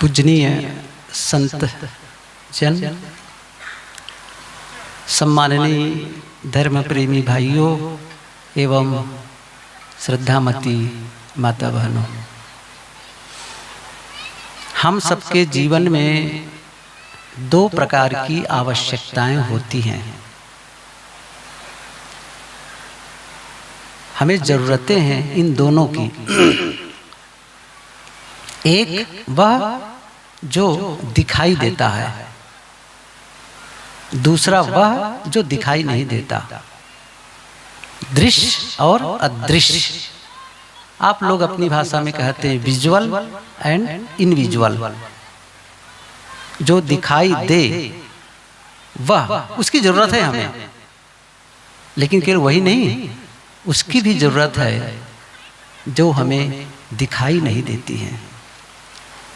पूजनीय संत जन, सम्माननीय धर्म प्रेमी भाइयों एवं श्रद्धामती माता बहनों, हम सबके जीवन में दो प्रकार की आवश्यकताएं होती हैं। हमें जरूरतें हैं इन दोनों की। एक वह जो दिखाई देता है, दूसरा वह जो दिखाई नहीं देता, दृश्य और अदृश्य। आप लोग अपनी भाषा में कहते हैं विजुअल एंड इनविजुअल। जो दिखाई दे वह, उसकी जरूरत है हमें, लेकिन केवल वही नहीं, उसकी भी जरूरत है जो हमें दिखाई नहीं देती है।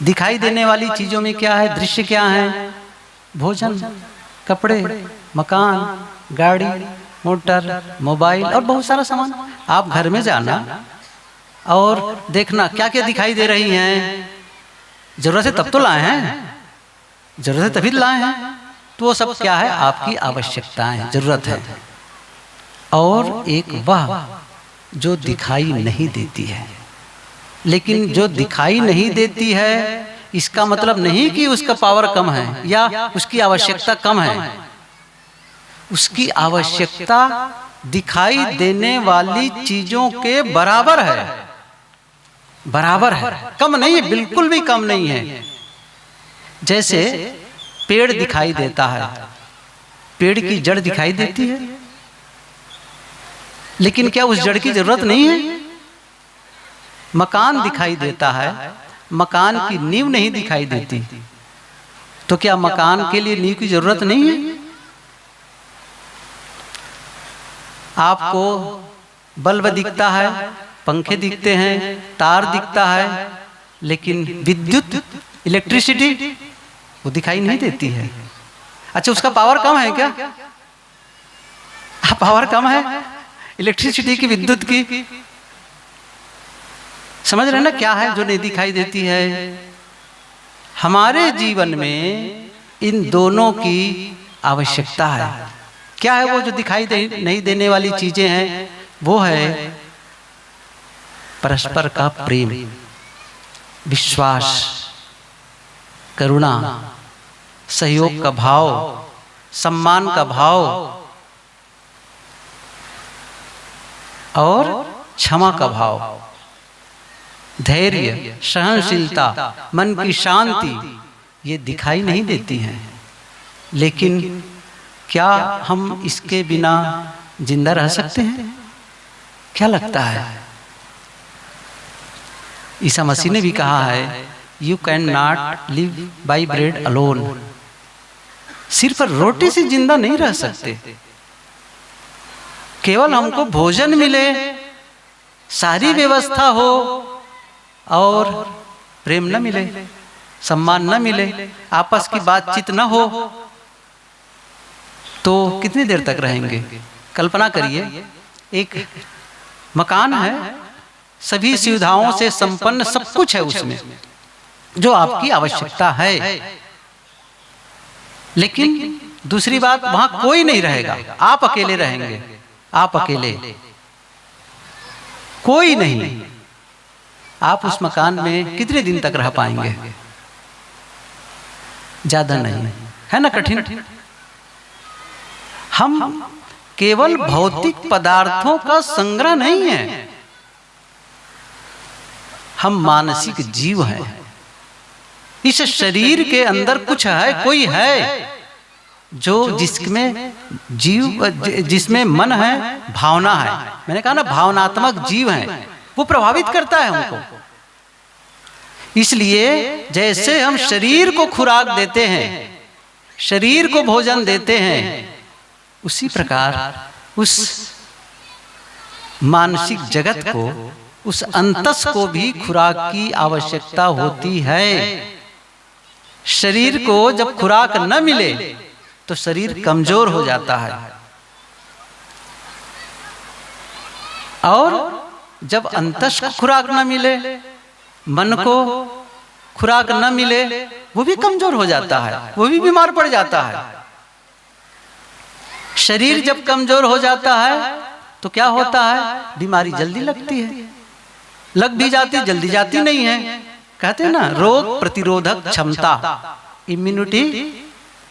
दिखाई देने वाली चीजों में क्या है? दृश्य क्या है? भोजन, कपड़े, मकान, गाड़ी, मोटर, मोबाइल और बहुत सारा सामान। आप घर में जाना और देखना क्या क्या दिखाई दे रही हैं। जरूरत है तब तो लाए हैं, जरूरत है तभी लाए हैं। तो वो सब क्या है? आपकी आवश्यकताएं, जरूरत है। और एक वह जो दिखाई नहीं देती है। लेकिन जो दिखाई नहीं देती है इसका मतलब नहीं कि उसका पावर कम है या उसकी आवश्यकता कम है। उसकी आवश्यकता दिखाई देने वाली चीजों के बराबर है, बराबर है, कम नहीं है, बिल्कुल भी कम नहीं है। जैसे पेड़ दिखाई देता है, पेड़ की जड़ दिखाई देती है, लेकिन क्या उस जड़ की जरूरत नहीं है? मकान दिखाई देता है, मकान की नींव नहीं दिखाई देती, तो क्या मकान के लिए नींव की जरूरत नहीं है? आपको बल्ब दिखता है, पंखे दिखते हैं, तार दिखता है, लेकिन विद्युत, इलेक्ट्रिसिटी वो दिखाई नहीं देती है। अच्छा, उसका पावर कम है क्या? पावर कम है इलेक्ट्रिसिटी की, विद्युत की। समझ रहे ना क्या है जो नहीं दिखाई देती है? हमारे जीवन में इन दोनों की आवश्यकता है। क्या है वो जो दिखाई नहीं देने वाली चीजें हैं? वो है परस्पर का प्रेम, विश्वास, करुणा, सहयोग का भाव, सम्मान का भाव और क्षमा का भाव, धैर्य, सहनशीलता, मन की शांति। ये दिखाई नहीं देती हैं, लेकिन क्या हम इसके बिना जिंदा रह सकते हैं? क्या लगता है? ईसा मसीह ने भी कहा है, you can not live by bread alone. सिर्फ रोटी से जिंदा नहीं रह सकते। केवल हमको भोजन मिले, सारी व्यवस्था हो और प्रेम न मिले, सम्मान न मिले, आपस की बातचीत न हो, तो कितनी देर तक रहेंगे? कल्पना करिए, एक मकान है, सभी सुविधाओं से संपन्न, सब कुछ है उसमें जो आपकी आवश्यकता है, लेकिन दूसरी बात, वहां कोई नहीं रहेगा, आप अकेले रहेंगे। आप अकेले, कोई नहीं। आप उस मकान में कितने दिन तक रह पाएंगे? ज्यादा नहीं है ना? कठिन। हम केवल भौतिक पदार्थों का संग्रह नहीं है, हम मानसिक जीव हैं। इस शरीर के अंदर कुछ है, कोई है जो जिसमें मन है, भावना है। मैंने कहा ना, भावनात्मक जीव है, वो प्रभावित करता है हमको। इसलिए जैसे हम शरीर को खुराक देते हैं, शरीर को भोजन देते हैं, उसी प्रकार उस मानसिक जगत को, उस अंतस को भी खुराक की आवश्यकता होती है। शरीर को जब खुराक न मिले तो शरीर कमजोर हो जाता है, और जब अंतस को खुराक न मिले, मन को खुराक न मिले वो भी कमजोर हो जाता है, वो भी बीमार पड़ जाता है। शरीर जब कमजोर हो जाता है तो क्या होता है, बीमारी जल्दी लगती है, लग भी जाती जल्दी जाती नहीं है। कहते हैं ना रोग प्रतिरोधक क्षमता, इम्यूनिटी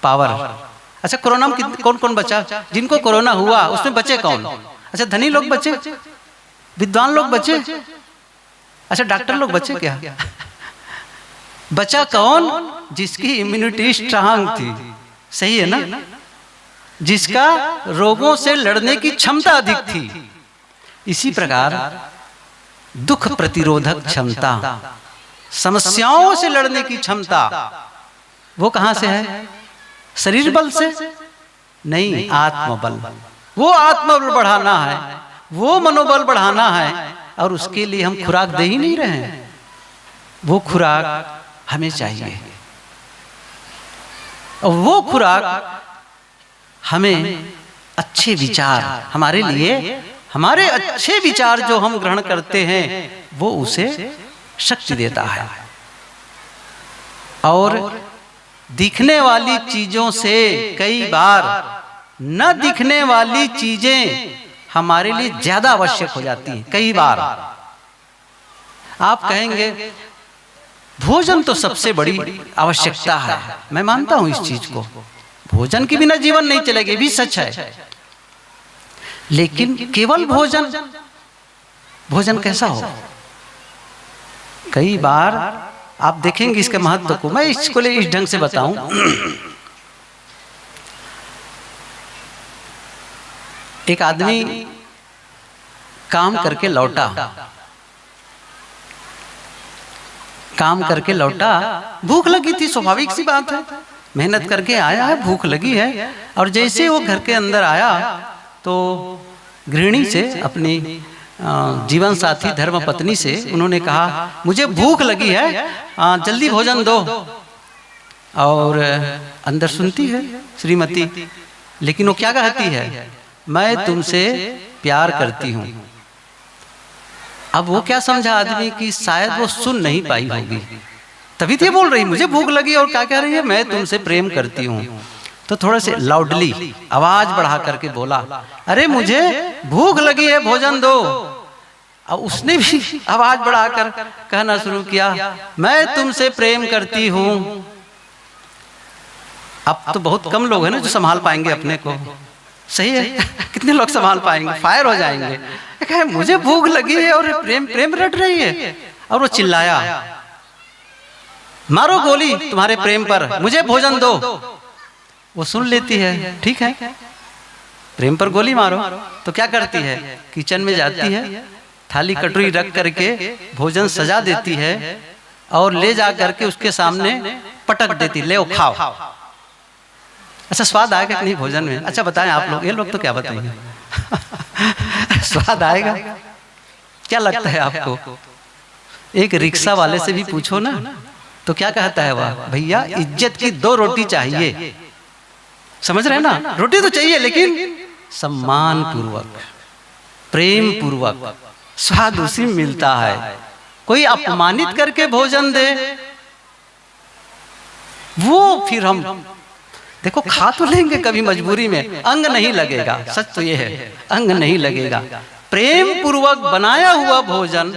पावर। अच्छा कोरोना में कौन कौन बचा? जिनको कोरोना हुआ उसमें बचे कौन? अच्छा धनी लोग बचे, विद्वान लोग बचे, अच्छा डॉक्टर लोग बचे क्या? बचा कौन? जिसकी इम्यूनिटी स्ट्रांग थी, सही है ना, जिसका रोगों से लड़ने की क्षमता अधिक थी। इसी प्रकार दुख प्रतिरोधक क्षमता, समस्याओं से लड़ने की क्षमता, वो कहां से है? शरीर बल से नहीं, आत्मबल। वो आत्मबल बढ़ाना है, वो मनोबल बढ़ाना है, और उसके लिए हम खुराक दे ही नहीं रहे हैं। वो खुराक हमें चाहिए, और वो खुराक हमें अच्छे विचार, हमारे लिए हमारे अच्छे विचार जो हम ग्रहण करते हैं वो उसे शक्ति देता है। और दिखने वाली चीजों से कई बार न दिखने वाली चीजें हमारे लिए ज्यादा आवश्यक हो जाती हैं। कई बार आप कहेंगे भोजन तो सबसे बड़ी आवश्यकता है, मैं मानता हूं इस चीज को, भोजन के बिना जीवन नहीं चलेगा, ये भी सच है। लेकिन केवल भोजन, भोजन कैसा हो? कई बार आप देखेंगे इसके महत्व को, मैं इसको ले इस ढंग से बताऊं। एक आदमी काम करके लौटा, काम करके लौटा, भूख लगी थी, स्वाभाविक सी बात है, मेहनत करके आया है, भूख लगी है। और जैसे वो घर के अंदर आया तो गृहिणी से, अपनी जीवन साथी धर्म पत्नी से उन्होंने कहा मुझे भूख लगी है, जल्दी भोजन दो। और अंदर सुनती है श्रीमती, लेकिन वो क्या कहती है, मैं तुमसे प्यार करती हूँ। अब वो क्या समझा आदमी कि शायद वो सुन नहीं पाई होगी, तभी तो बोल रही मुझे भूख लगी, और क्या कह रही है, मैं तुमसे प्रेम करती हूँ। तो थोड़ा से लाउडली आवाज बढ़ा करके बोला, अरे मुझे भूख लगी है, भोजन दो। अब उसने भी आवाज बढ़ाकर कहना शुरू किया, मैं तुमसे प्रेम करती हूँ। अब तो बहुत कम लोग हैं ना जो संभाल पाएंगे अपने को, सही है? कितने लोग संभाल पाएंगे? फायर हो जाएंगे। कहे मुझे भूख लगी है और प्रेम प्रेम रट रही है। और वो चिल्लाया, मारो गोली तुम्हारे प्रेम पर, मुझे भोजन दो। वो सुन लेती है, ठीक है प्रेम पर गोली मारो। तो क्या करती है, किचन में जाती है, थाली कटोरी रख करके भोजन सजा देती है और ले जा करके उसके सामने पटक देती, ले खाओ। अच्छा स्वाद आएगा कि नहीं भोजन में? अच्छा बताएं आप लोग, ये लोग तो क्या बताएंगे। स्वाद आएगा? क्या लगता है आपको? एक रिक्शा वाले से भी पूछो ना, तो क्या कहता है वह, भैया इज्जत की 2 रोटी चाहिए। समझ रहे हैं ना, रोटी तो चाहिए लेकिन सम्मान पूर्वक, प्रेम पूर्वक, स्वाद उसी में मिलता है। कोई अपमानित करके भोजन दे, वो फिर हम देखो खा तो लेंगे कभी मजबूरी में, अंग नहीं लगेगा। सच तो ये है, अंग नहीं लगेगा। प्रेम पूर्वक बनाया हुआ भोजन,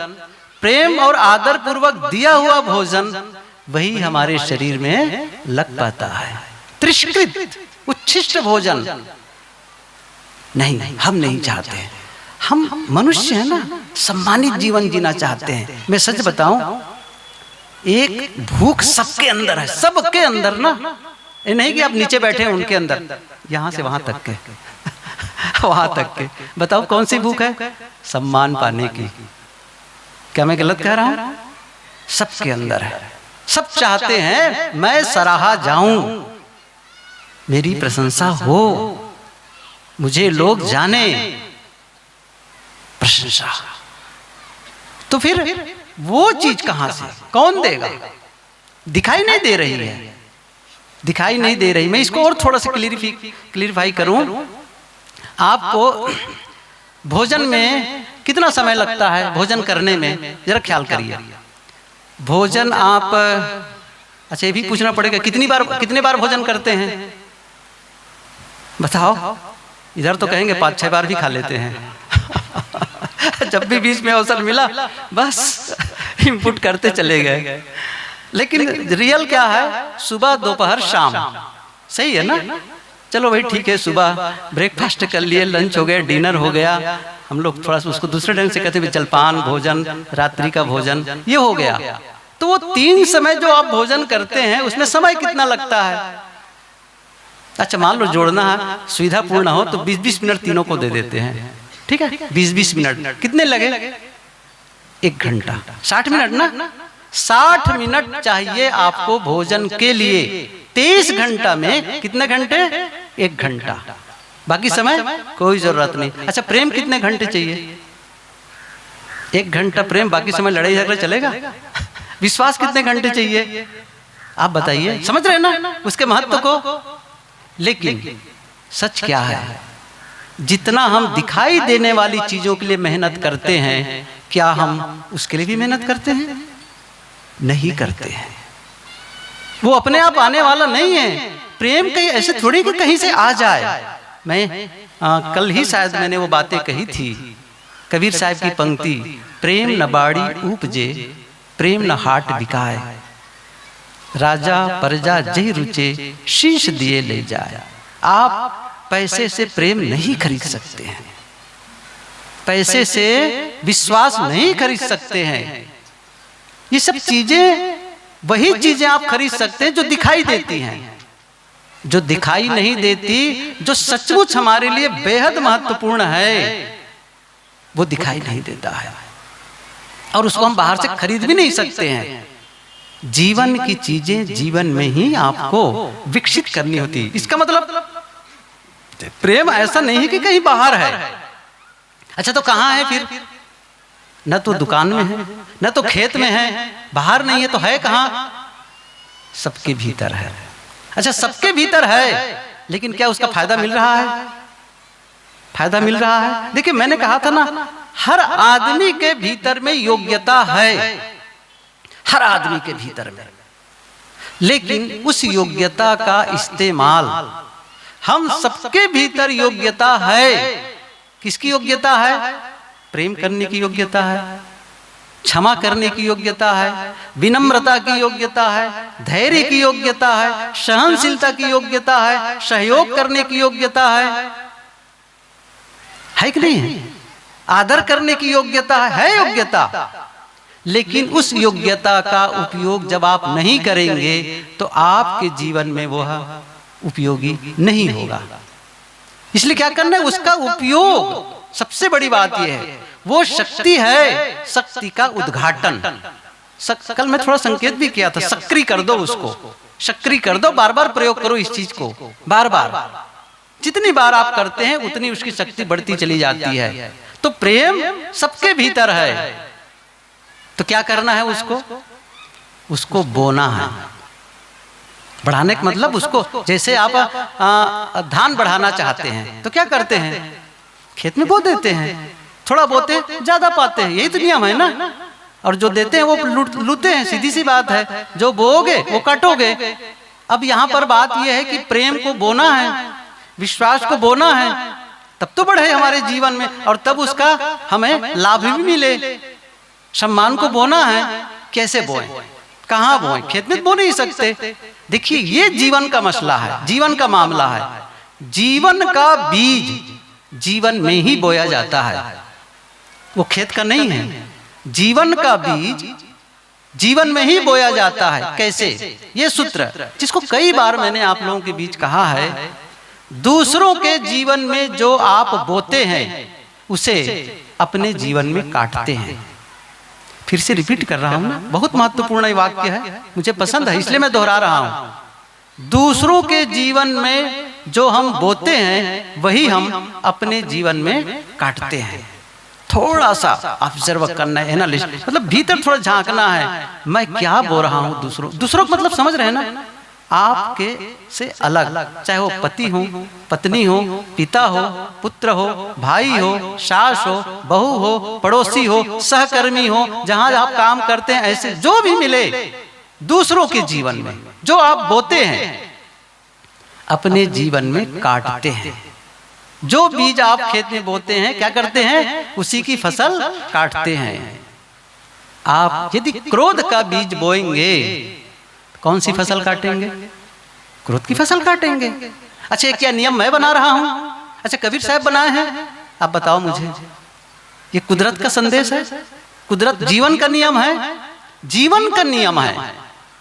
प्रेम और आदर पूर्वक दिया हुआ भोजन, वही हमारे शरीर में लग पाता है। त्रिष्कृत उच्छिष्ट भोजन नहीं, हम नहीं चाहते। हम मनुष्य है ना, सम्मानित जीवन जीना चाहते हैं। मैं सच बताऊं, एक भूख सबके अंदर है, सबके अंदर ना, ये नहीं कि आप नीचे बैठे हैं उनके अंदर, यहां से वहां तक के वहां तक के। बताओ कौन सी भूख है? सम्मान पाने की। क्या मैं गलत कह रहा हूं? सबके अंदर है, सब चाहते हैं मैं सराहा जाऊं, मेरी प्रशंसा हो, मुझे लोग जाने, प्रशंसा। तो फिर वो चीज कहां से, कौन देगा? दिखाई नहीं दे रही है, दिखाई नहीं दे रही। मैं इसको और थोड़ा सा क्लियरिफाई करूं। आपको भोजन में कितना समय लगता है भोजन करने में, जरा ख्याल करिए। भोजन आप, अच्छा ये भी पूछना पड़ेगा, कितने बार भोजन करते हैं बताओ। इधर तो कहेंगे 5-6 बार भी खा लेते हैं जब भी बीच में अवसर मिला बस इनपुट करते चले गए। लेकिन रियल क्या है, सुबह दोपहर शाम, सही है ना। चलो भाई ठीक है, सुबह ब्रेकफास्ट कर लिए, लंच हो गया, डिनर हो गया, हम लोग थोड़ा सा उसको दूसरे ढंग से कहते हैं जलपान भोजन, रात्रि का भोजन, ये हो गया। तो वो 3 समय जो आप भोजन करते हैं उसमें समय कितना लगता है। अच्छा मान लो जोड़ना है, सुविधा पूर्ण हो तो 20-20 मिनट तीनों को दे देते हैं, ठीक है। 20-20 मिनट कितने लगे, 1 घंटा 60 मिनट ना, 60 मिनट चाहिए आपको भोजन के लिए। 23 घंटा में कितने घंटे, 1 घंटा, बाकी समय कोई जरूरत नहीं। अच्छा प्रेम कितने घंटे चाहिए, 1 घंटा प्रेम, बाकी समय लड़ाई झगड़ा चलेगा। विश्वास कितने घंटे चाहिए आप बताइए, समझ रहे ना उसके महत्व को। लेकिन सच क्या है, जितना हम दिखाई देने वाली चीजों के लिए मेहनत करते हैं, क्या हम उसके लिए भी मेहनत करते हैं, नहीं करते हैं। वो अपने आप आने वाला नहीं है। प्रेम कहीं ऐसे थोड़ी कि कहीं से आ जाए। मैं कल ही शायद मैंने वो बातें कही थी, कबीर साहब की पंक्ति, प्रेम न बाड़ी उपजे, प्रेम न हाट बिकाए, राजा प्रजा जही रुचे, शीश दिए ले जाए। आप पैसे से प्रेम नहीं खरीद सकते हैं, पैसे से विश्वास नहीं खरीद सकते हैं। ये सब चीजें वही चीजें आप खरीद सकते हैं जो दिखाई देती हैं, जो दिखाई नहीं देती, जो सचमुच हमारे लिए बेहद महत्वपूर्ण है, वो दिखाई नहीं देता है और उसको हम बाहर से खरीद भी नहीं सकते हैं। जीवन की चीजें जीवन में ही आपको विकसित करनी होती है। इसका मतलब प्रेम ऐसा नहीं है कि कहीं बाहर है। अच्छा तो कहाँ है फिर, न तो दुकान में है, न तो खेत में है, बाहर नहीं है तो है कहाँ, सबके भीतर है। अच्छा सबके भीतर है, लेकिन क्या उसका फायदा मिल रहा है, फायदा मिल रहा है। देखिए मैंने कहा था ना, हर आदमी के भीतर में योग्यता है, हर आदमी के भीतर में, लेकिन उस योग्यता का इस्तेमाल, हम सबके भीतर योग्यता है। किसकी योग्यता है, प्रेम करने की योग्यता है, क्षमा करने की योग्यता है, विनम्रता की योग्यता है, धैर्य की योग्यता है, सहनशीलता की योग्यता है, सहयोग करने की योग्यता है कि नहीं, आदर करने की योग्यता है योग्यता। लेकिन उस योग्यता का उपयोग जब आप नहीं करेंगे तो आपके जीवन में वह उपयोगी नहीं होगा। इसलिए क्या करना है, उसका उपयोग। सबसे बड़ी बात यह है, वो शक्ति है, शक्ति का उद्घाटन। कल मैं थोड़ा संकेत भी किया था, सक्रिय कर दो उसको, सक्रिय कर दो, बार बार प्रयोग करो इस चीज को, बार बार। जितनी बार आप करते हैं उतनी उसकी शक्ति बढ़ती चली जाती है। तो प्रेम सबके भीतर है, तो क्या करना है, उसको बोना है। बढ़ाने का मतलब उसको, जैसे आप धान बढ़ाना चाहते हैं तो क्या करते हैं, खेत में बो देते हैं, थोड़ा बोते ज्यादा पाते हैं, यही तो नियम है ना। और जो देते हैं वो लूटते हैं, सीधी सी बात है। जो बोओगे वो काटोगे। अब यहाँ पर बात यह है कि प्रेम को बोना है, विश्वास को बोना है, तब तो बढ़े हमारे जीवन में, और तब उसका हमें लाभ भी मिले। सम्मान को बोना है, कैसे बोएं, कहाँ बोएं, खेत में बो नहीं सकते। देखिए ये जीवन का मसला है, जीवन का मामला है। जीवन का बीज जीवन में ही बोया जाता है, वो खेत का नहीं है। जीवन का बीज जीवन में ही बोया जाता है। कैसे, ये सूत्र जिसको कई बार मैंने आप लोगों के बीच कहा है, दूसरों के जीवन में जो आप बोते हैं उसे अपने जीवन में काटते हैं। फिर से रिपीट कर रहा हूं ना, बहुत महत्वपूर्ण वाक्य है, मुझे पसंद है इसलिए मैं दोहरा रहा हूं। दूसरों के जीवन में जो हम बोते हैं वही हम अपने जीवन में काटते हैं। थोड़ा सा ऑब्जर्व करना है, एनालिसिस, मतलब भीतर थोड़ा झांकना है, मैं क्या बो रहा हूं दूसरों को, मतलब समझ रहे हैं ना, आपके से अलग, चाहे वो पति हो, पत्नी हो, पिता हो, पुत्र हो, भाई हो, सास हो, बहू हो, पड़ोसी हो, सहकर्मी हो, जहां आप काम करते हैं, ऐसे जो भी मिले दूसरों के जीवन में जो आप बोते हैं अपने जीवन में काटते हैं। जो बीज आप खेत में बोते हैं क्या करते हैं, उसी की फसल काटते हैं। आप यदि क्रोध का बीज बोएंगे कौन सी फसल काटेंगे, क्रोध की फसल काटेंगे। अच्छा क्या नियम मैं बना रहा हूं, अच्छा कबीर साहब बनाए हैं, आप बताओ मुझे, ये कुदरत का संदेश है, कुदरत जीवन का नियम है, जीवन का नियम है,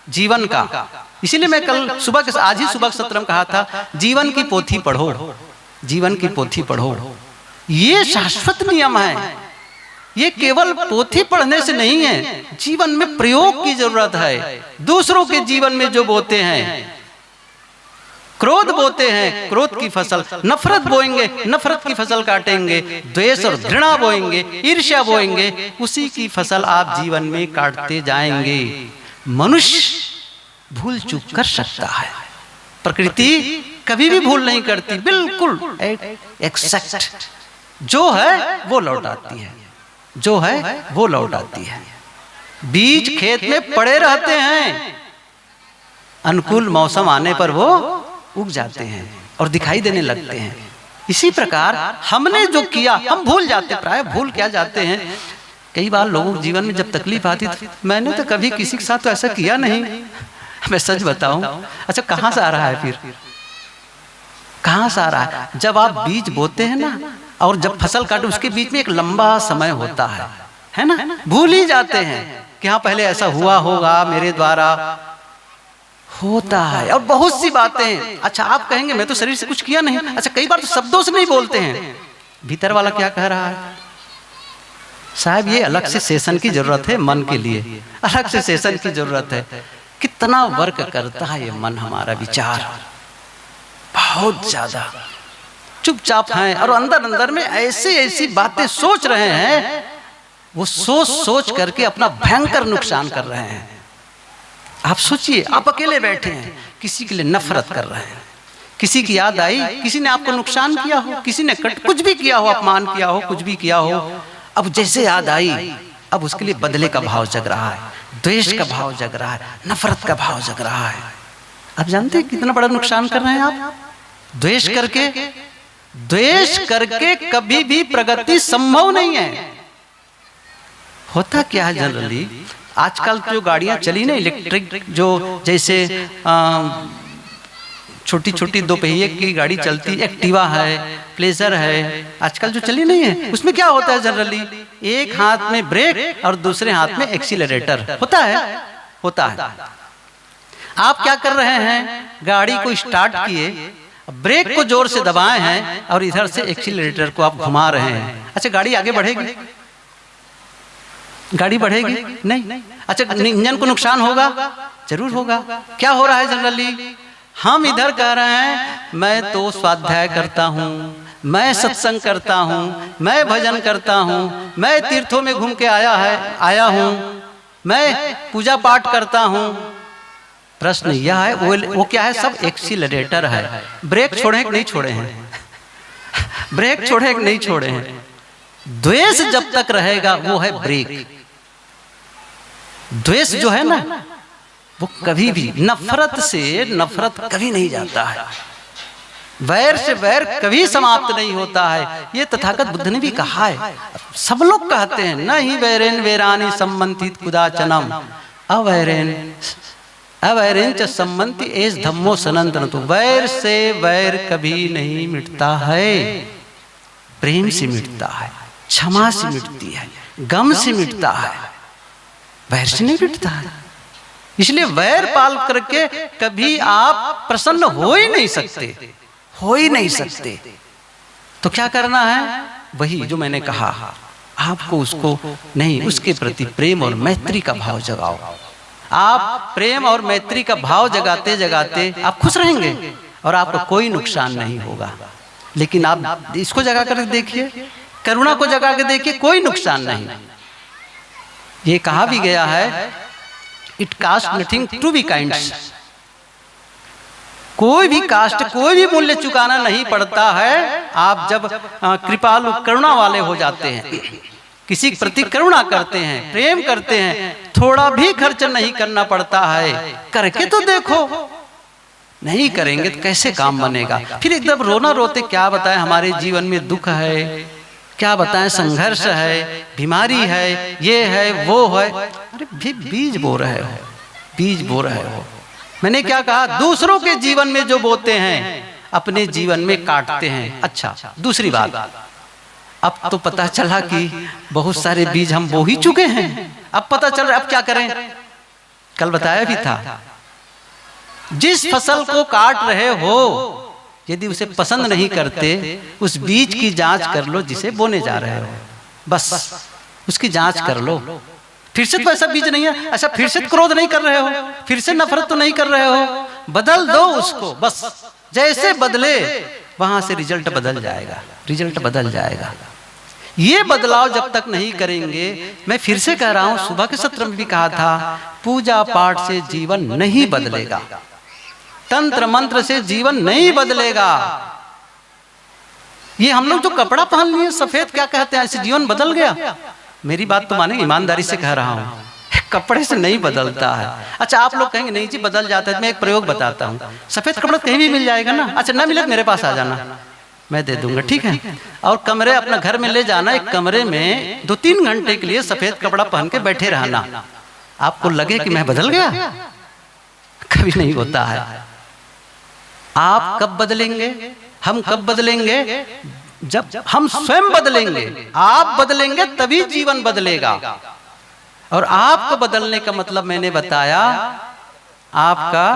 जीवन का। इसीलिए मैं कल सुबह के, आज ही सुबह सत्र में कहा था, जीवन की पोथी पढ़ो, जीवन की पोथी पढ़ो, ये शाश्वत नियम है। ये केवल पोथी पढ़ने से नहीं है, जीवन में प्रयोग की जरूरत है। दूसरों के जीवन में जो बोते हैं, क्रोध बोते हैं, क्रोध की फसल, नफरत बोएंगे, नफरत की फसल काटेंगे, द्वेष और घृणा बोएंगे, ईर्ष्या बोएंगे, उसी की फसल आप जीवन में काटते जाएंगे। मनुष्य भूल चूक कर सकता है, प्रकृति कभी भी भूल नहीं करती, बिल्कुल एक्सैक्ट जो है वो लौट आती है, जो है वो लौट आती है। बीज खेत में पड़े रहते हैं, अनुकूल मौसम आने पर वो उग जाते हैं और दिखाई देने लगते हैं। इसी प्रकार हमने जो किया हम भूल जाते, प्राय भूल क्या जाते हैं। कई बार लोगों के जीवन में जब तकलीफ आती थी, मैंने तो कभी किसी के साथ तो ऐसा किया नहीं, मैं सच बताऊं। अच्छा कहां से आ रहा है, फिर कहां से आ रहा है, जब आप बीज बोते हैं ना और जब फसल काटे उसके बीच में एक लंबा समय होता है ना, भूल ही जाते हैं कि हाँ पहले ऐसा हुआ होगा, मेरे द्वारा होता है। और बहुत सी बातें, अच्छा आप कहेंगे मैं तो शरीर से कुछ किया नहीं, अच्छा कई बार तो शब्दों से नहीं बोलते हैं, भीतर वाला क्या कह रहा है। साहब ये अलग से सेशन की जरूरत है, मन के लिए अलग से सेशन की जरूरत है। कितना वर्क करता है ये मन, हमारा विचार बहुत ज्यादा चुपचाप हैं और अंदर अंदर में ऐसी ऐसी बातें सोच रहे हैं, वो सोच सोच करके अपना भयंकर नुकसान कर रहे हैं। आप सोचिए, आप अकेले बैठे हैं, किसी के लिए नफरत कर रहे हैं, किसी की याद आई, किसी ने आपको नुकसान किया हो, किसी ने कुछ भी किया हो, अपमान किया हो, कुछ भी किया हो, अब जैसे याद आई अब उसके लिए बदले का भाव जग रहा है, द्वेष का भाव जग रहा है, नफरत का भाव जग रहा है। आप जानते हैं कितना बड़ा नुकसान कर रहे हैं आप द्वेष करके। द्वेष करके कभी भी प्रगति संभव नहीं है। होता क्या है जनरली, आजकल जो गाड़ियां चली ना इलेक्ट्रिक, जो जैसे छोटी छोटी दो पहिए की गाड़ी चलती, एक्टिवा है, प्लेजर है, आजकल जो चली नहीं है, उसमें क्या होता है जनरली, एक हाथ में ब्रेक और दूसरे हाथ में एक्सीलरेटर होता है। आप क्या कर रहे हैं, गाड़ी को स्टार्ट किए, ब्रेक को जोर से दबाए हैं और इधर से एक्सीलरेटर को आप घुमा रहे हैं। अच्छा गाड़ी आगे बढ़ेगी, गाड़ी बढ़ेगी नहीं। अच्छा इंजन को नुकसान होगा, जरूर होगा। क्या हो रहा है जनरली, हम इधर कह रहे हैं मैं तो स्वाध्याय करता हूँ, मैं सत्संग करता हूँ, मैं भजन करता हूँ, मैं तीर्थों में घूम के आया हूँ, मैं पूजा पाठ करता हूँ। प्रश्न यह है वो क्या है, सब एक्सीलरेटर है। ब्रेक छोड़े कि नहीं छोड़े हैं, ब्रेक छोड़े कि नहीं छोड़े हैं। द्वेष जब तक रहेगा वो है ब्रेक। द्वेष जो है ना वो कभी भी, नफरत से नफरत कभी नहीं जाता है, वैर से वैर कभी समाप्त नहीं होता है। ये तथागत बुद्ध ने भी कहा है, सब लोग कहते हैं, न ही वैरेन वैरानी संबंधित कुदाचनम अवैरेन च संबंधी एस धम्मो सनातन। तो वैर से वैर कभी नहीं मिटता है, प्रेम से मिटता है, क्षमा से मिटती है, गम से मिटता है, वैर से नहीं मिटता है। इसलिए वैर पाल करके कभी आप प्रसन्न हो ही नहीं सकते, हो ही नहीं सकते। तो क्या करना है, वही जो मैंने कहा, आपको उसको नहीं, उसके प्रति प्रेम और मैत्री का भाव जगाओ। आप प्रेम और मैत्री का भाव जगाते जगाते आप खुश रहेंगे और आपको कोई नुकसान नहीं होगा। लेकिन आप इसको जगा कर देखिए, करुणा को जगा के देखिए, कोई नुकसान नहीं। ये कहा भी गया है, it cost nothing to be kind, कोई भी कास्ट, कोई भी मूल्य चुकाना नहीं पड़ता है। आप जब कृपालु करुणा वाले हो जाते हैं, किसी के प्रति करुणा करते हैं, प्रेम करते हैं, थोड़ा भी खर्च नहीं करना पड़ता है। करके तो देखो, नहीं करेंगे तो कैसे काम बनेगा। फिर एकदम रोना रोते क्या बताएं, हमारे जीवन में दुख है, क्या बताएं, संघर्ष है, बीमारी है, ये है वो है। अरे भी बीज बो रहे हो, बीज बो रहे हो। मैंने क्या कहा, दूसरों के जीवन में जो बोते हैं अपने जीवन में काटते हैं। अच्छा, दूसरी बात, अब तो पता चला कि बहुत सारे बीज हम बो ही चुके हैं। अब पता चल रहा है अब क्या करें। कल बताया भी था, जिस फसल को काट रहे हो यदि उसे पसंद नहीं करते, उस बीज की जांच कर लो जिसे बोने जा रहे हो। बस उसकी जांच कर लो। फिर से तो ऐसा बीज नहीं है, अच्छा फिर से क्रोध नहीं कर रहे हो, फिर से नफरत तो नहीं कर रहे हो, बदल दो उसको। बस जैसे बदले वहां से रिजल्ट बदल जाएगा, रिजल्ट बदल जाएगा। ये बदलाव जब तक नहीं करेंगे, मैं फिर से कह रहा हूं, सुबह के सत्र में भी कहा था, पूजा पाठ से जीवन नहीं बदलेगा, तंत्र मंत्र से जीवन नहीं बदलेगा। ये हम लोग जो कपड़ा पहन लिए सफेद, क्या कहते हैं, ऐसे जीवन बदल गया। मेरी बात तो माने, ईमानदारी से कह रहा हूं, कपड़े से नहीं बदलता है। अच्छा आप लोग कहेंगे नहीं जी बदल जाता है, मैं एक प्रयोग बताता हूँ। सफेद कपड़ा कहीं भी मिल जाएगा ना, अच्छा ना मिले मेरे पास आ जाना, मैं दे दूंगा, ठीक है। और कमरे अपना घर में ले जाना, एक कमरे में 2-3 घंटे के लिए सफेद कपड़ा पहन के बैठे रहना। आपको लगे कि मैं बदल गया, कभी नहीं होता है। आप कब बदलेंगे, हम कब बदलेंगे, जब हम स्वयं बदलेंगे। आप बदलेंगे तभी जीवन बदलेगा। और आपको बदलने का मतलब मैंने बताया, आपका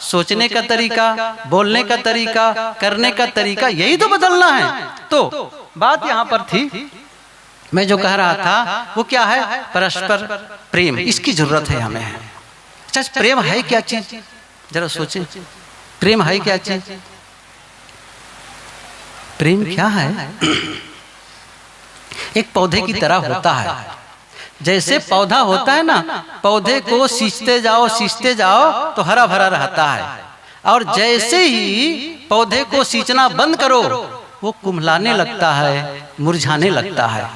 सोचने का तरीका, बोलने का तरीका, करने का तरीका, यही तो बदलना है। तो बात यहां पर थी, मैं जो कह रहा था वो क्या है, परस्पर प्रेम, इसकी जरूरत है हमें। अच्छा प्रेम है क्या चीज, जरा सोचें, प्रेम है क्या चीज, प्रेम क्या है। एक पौधे की तरह होता है। जैसे पौधा होता है ना, पौधे को सींचते जाओ तो हरा भरा रहता है। और जैसे ही पौधे को सींचना बंद करो, वो कुम्हलाने लगता है, मुरझाने लगता है।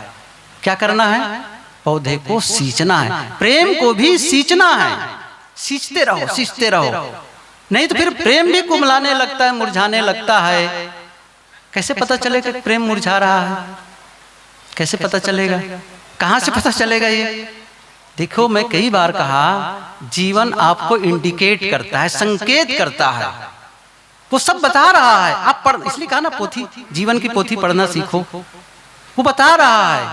क्या करना है, पौधे को सींचना है। प्रेम को भी सींचना है, सींचते रहो, नहीं तो फिर प्रेम भी कुम्हलाने लगता है, मुरझाने लगता है। कैसे पता चलेगा प्रेम मुरझा रहा है, कैसे पता चलेगा, कहां से पता चलेगा ये। देखो मैं कई बार कहा, जीवन आपको इंडिकेट करता है, संकेत करता है, वो सब बता रहा है। आप पढ़, इसलिए कहा ना पोथी, जीवन की पोथी पढ़ना सीखो, वो बता रहा है।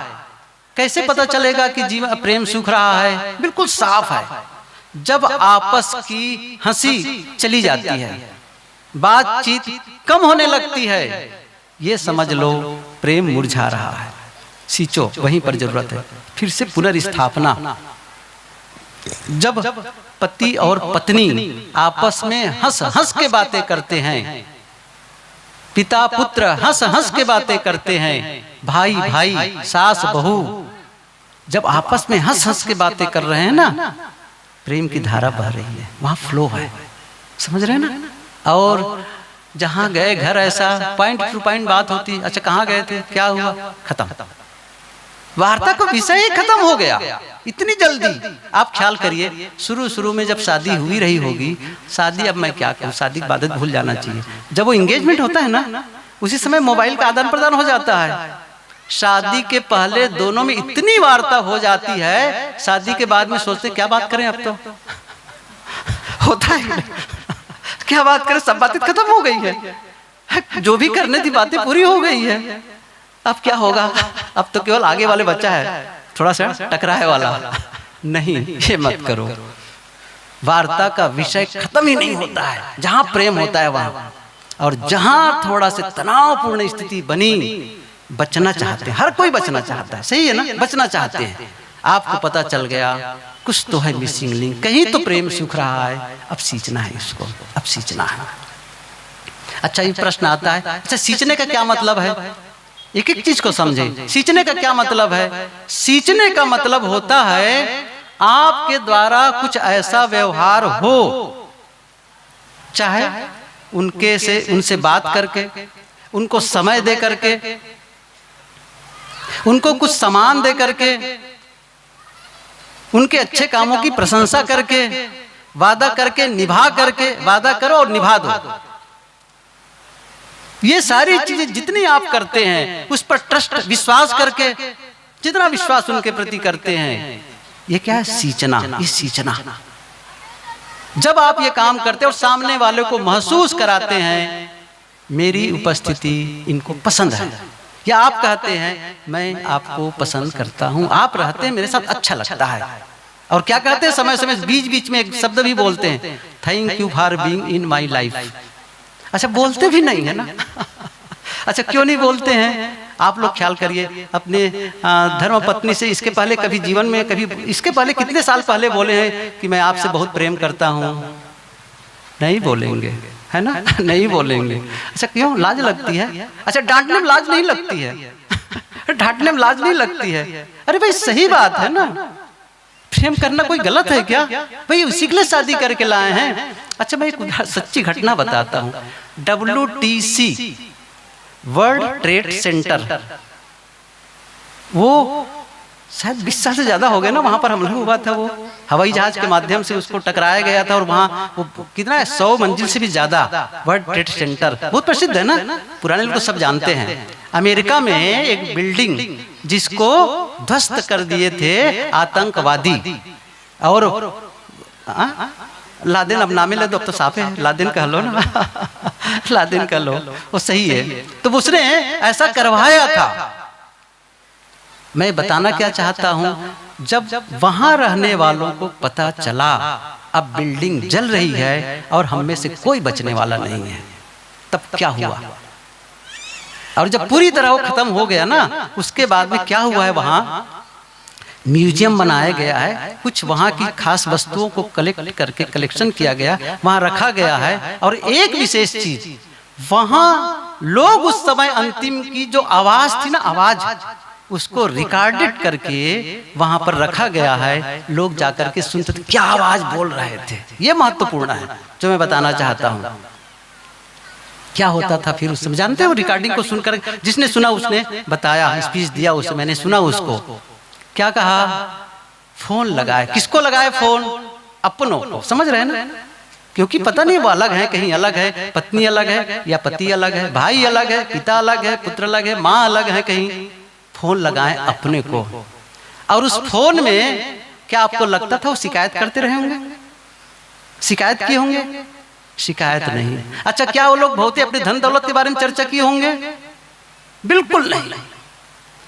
कैसे पता चलेगा कि जीवन प्रेम सूख रहा है, बिल्कुल साफ है। जब आपस की हंसी चली जाती है, बातचीत कम होने लगती है, ये समझ लो प्रेम मुरझा रहा है। सींचो, वहीं पर जरूरत है। फिर से पुनर्स्थापना। जब पति और पत्नी आपस में हंस हंस के बातें करते हैं, पिता पुत्र हंस हंस के बातें करते हैं, भाई भाई, सास बहू, जब आपस में हंस हंस के बातें कर रहे हैं ना, प्रेम की धारा बह रही है, वहां फ्लो है, समझ रहे हैं ना। और जहां गए घर ऐसा पॉइंट टू पॉइंट बात होती, अच्छा कहाँ गए थे, क्या हुआ, खत्म, वार्ता का विषय ही खत्म हो गया इतनी जल्दी। आप ख्याल करिए, शुरू में जब शादी हुई रही होगी, शादी, अब मैं क्या कहूँ, शादी की बात भूल जाना चाहिए। जब वो एंगेजमेंट होता है ना, उसी समय मोबाइल का आदान प्रदान हो जाता है। शादी के पहले दोनों में इतनी वार्ता हो जाती है, शादी के बाद में सोचते क्या बात करें, अब तो होता है क्या बात करें, सब बातें खत्म हो गई है, जो भी करने थी बातें पूरी हो गई है, अब क्या होगा, अब तो केवल आगे वाले बच्चा है थोड़ा सा टकराए वाला। नहीं, ये मत करो, वार्ता का विषय खत्म ही नहीं होता है। जहां प्रेम होता है वहां, और जहां थोड़ा से तनावपूर्ण स्थिति बनी, बचना चाहते हैं, हर कोई बचना चाहता है, सही है ना, बचना चाहते हैं। आपको पता चल गया कुछ तो है मिसिंग लिंक, कहीं तो प्रेम सूख रहा है, अब सींचना है इसको, अब सींचना है। अच्छा ये प्रश्न आता है, अच्छा सींचने का क्या मतलब है, एक एक चीज को समझे। सींचने का क्या मतलब है, सींचने का मतलब होता है आपके द्वारा कुछ ऐसा व्यवहार हो, चाहे उनसे बात करके, उनको समय दे करके, उनको कुछ सामान दे करके, उनके अच्छे कामों की प्रशंसा करके, वादा करके, निभा करके, वादा करो और निभा दो। ये सारी चीजें जितनी आप करते हैं, उस पर ट्रस्ट, विश्वास करके, जितना विश्वास उनके प्रति करते हैं, ये क्या है? सींचना। ये सींचना। जब आप ये काम करते हैं और सामने वाले को महसूस कराते हैं मेरी उपस्थिति इनको पसंद है, या आप कहते हैं मैं आपको पसंद करता हूं, आप रहते हैं मेरे साथ, अच्छा लगता है। और क्या कहते हैं? समय समय बीच बीच में एक शब्द भी बोलते हैं, thank you for being in my life. अच्छा, बोलते भी नहीं है ना? अच्छा, क्यों नहीं बोलते हैं? आप लोग ख्याल करिए, अपने धर्म पत्नी से इसके पहले कभी जीवन में, कभी इसके पहले कितने साल पहले बोले हैं कि मैं आपसे बहुत प्रेम करता हूं? नहीं बोलेंगे, है ना? नहीं बोलेंगे। अच्छा, क्यों? लाज लगती है। अच्छा, डांटने में लाज नहीं लगती है? डांटने में लाज नहीं लगती है? अरे भाई, सही बात है ना, प्रेम करना कोई गलत है क्या भाई? उसी के लिए शादी करके लाए हैं। अच्छा, मैं एक सच्ची घटना बताता हूँ। WTC, वर्ल्ड ट्रेड सेंटर, वो शायद 20 साल से ज्यादा हो गए ना, वहां पर हमला हुआ था। वो हवाई जहाज के माध्यम से उसको टकराया गया था, और वहां वो कितना है, 100 मंजिल से भी ज्यादा, वर्ल्ड ट्रेड सेंटर बहुत प्रसिद्ध है ना, पुराने लोग तो सब जानते हैं। अमेरिका में एक बिल्डिंग जिसको ध्वस्त कर दिए थे आतंकवादी, और लादेन अब नामे ले दो, अब तो साफ है, लादेन कह लो ना। लादेन कह लो, वो सही है। तो उसने ऐसा करवाया था। मैं बताना क्या चाहता हूं, जब वहां रहने वालों को पता चला अब बिल्डिंग जल रही है और हम में से कोई बचने वाला नहीं है, तब क्या हुआ? और जब पूरी तरह वो खत्म हो गया ना, उसके बाद में क्या हुआ है, वहां म्यूजियम बनाया गया है, कुछ वहां की खास वस्तुओं को कलेक्ट करके कलेक्शन किया गया, वहां रखा गया है। और एक विशेष चीज, वहां लोग उस समय अंतिम की जो आवाज थी ना, आवाज, उसको रिकॉर्डेड करके वहां पर रखा गया है। लोग जाकर के सुनते थे क्या आवाज बोल रहे थे। ये महत्वपूर्ण है जो मैं बताना चाहता हूं। क्या होता था फिर उस समय, जानते हो? रिकॉर्डिंग को सुनकर, जिसने सुना उसने बताया, स्पीच दिया उसे, मैंने सुना उसको। क्या कहा? फोन लगाए। किसको लगाए फोन? अपनों को। समझ रहे हैं ना? क्योंकि पता नहीं वो अलग है, कहीं अलग है, पत्नी अलग है या पति अलग है, भाई अलग है, पिता अलग है, पुत्र अलग है, माँ अलग है, कहीं फोन लगाए अपने को। और उस फोन में क्या आपको लगता था वो शिकायत करते रहे होंगे? शिकायत किए होंगे? शिकायत नहीं। अच्छा, क्या वो लोग बहुत ही अपने धन दौलत के बारे में चर्चा किए होंगे? बिल्कुल नहीं।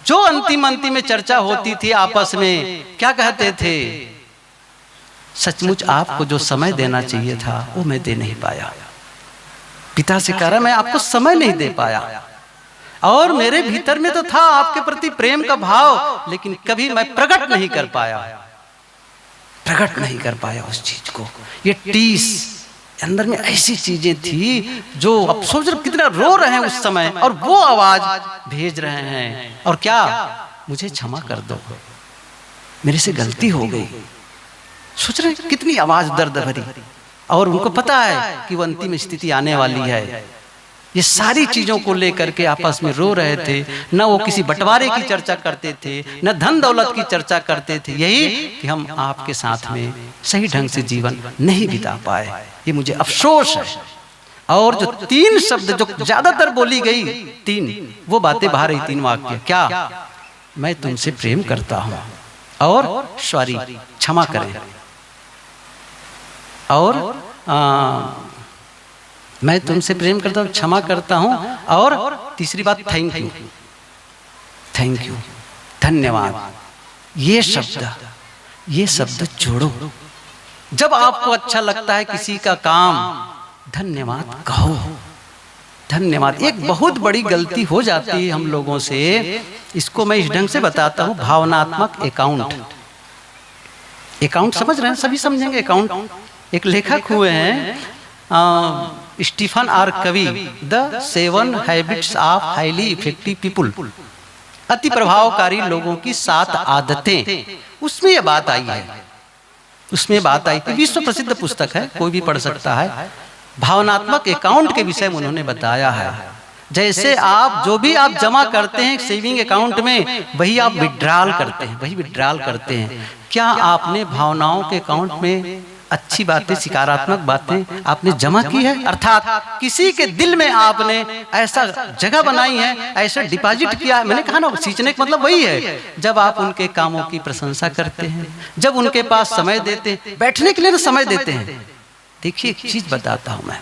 जो अंतिम में चर्चा होती थी आपस में, क्या कहते थे? सचमुच आपको जो समय देना चाहिए था वो मैं दे नहीं पाया। पिता से कह रहा मैं आपको समय नहीं दे पाया, और मेरे भीतर में तो था आपके प्रति प्रेम का भाव, लेकिन कभी मैं प्रकट नहीं कर पाया, प्रकट नहीं कर पाया उस चीज को। ये टीस अंदर में ऐसी चीजें थी जो अब सोच रहे कितना रो रहे हैं उस समय, और वो आवाज भेज रहे हैं, और क्या, मुझे क्षमा कर दो, मेरे से गलती हो गई। सोच रहे कितनी आवाज दर्द भरी, और उनको पता है कि वो अंतिम स्थिति आने वाली है। ये सारी चीजों को लेकर के आपस में रो रहे थे। न वो किसी बंटवारे की चर्चा करते थे, न धन दौलत की चर्चा करते थे, यही कि हम आपके साथ में सही ढंग से जीवन नहीं बिता पाए, ये मुझे अफसोस है। और जो 3 शब्द जो ज्यादातर बोली गई, 3 वो बातें बाहर रही, 3 वाक्य, क्या? मैं तुमसे प्रेम करता हूं, और सॉरी, क्षमा करें, और मैं तुमसे प्रेम करता हूँ, क्षमा करता हूँ, और तीसरी बात थैंक यू, थैंक यू, धन्यवाद। ये शब्द जोड़ो। जब आपको अच्छा लगता है किसी का काम, धन्यवाद कहो, धन्यवाद। एक बहुत बड़ी गलती हो जाती है हम लोगों से, इसको मैं इस ढंग से बताता हूँ, भावनात्मक अकाउंट। अकाउंट समझ रहे हैं? सभी समझेंगे अकाउंट। एक लेखक हुए हैं स्टीफन आर कवी, the 7 habits of highly effective people, अति प्रभावकारी लोगों की 7 आदतें। उसमें यह बात आई है, उसमें बात आई थी। विश्व प्रसिद्ध पुस्तक है, कोई भी पढ़ सकता है। भावनात्मक अकाउंट के विषय में उन्होंने बताया है। जैसे आप जो भी आप जमा करते हैं सेविंग अकाउंट में, वही आप विड्रॉल करते हैं, वही विड्रॉल करते हैं। क्या आपने भावनाओं के अकाउंट में अच्छी बातें, सकारात्मक बातें आपने जमा की है? अर्थात किसी के दिल में आपने ऐसा जगह बनाई है, ऐसा डिपॉजिट किया है। मैंने कहा ना, सींचने का मतलब वही है, जब आप उनके कामों की प्रशंसा करते हैं, जब उनके पास समय देते हैं, बैठने के लिए तो समय देते हैं। देखिए एक चीज बताता हूं मैं,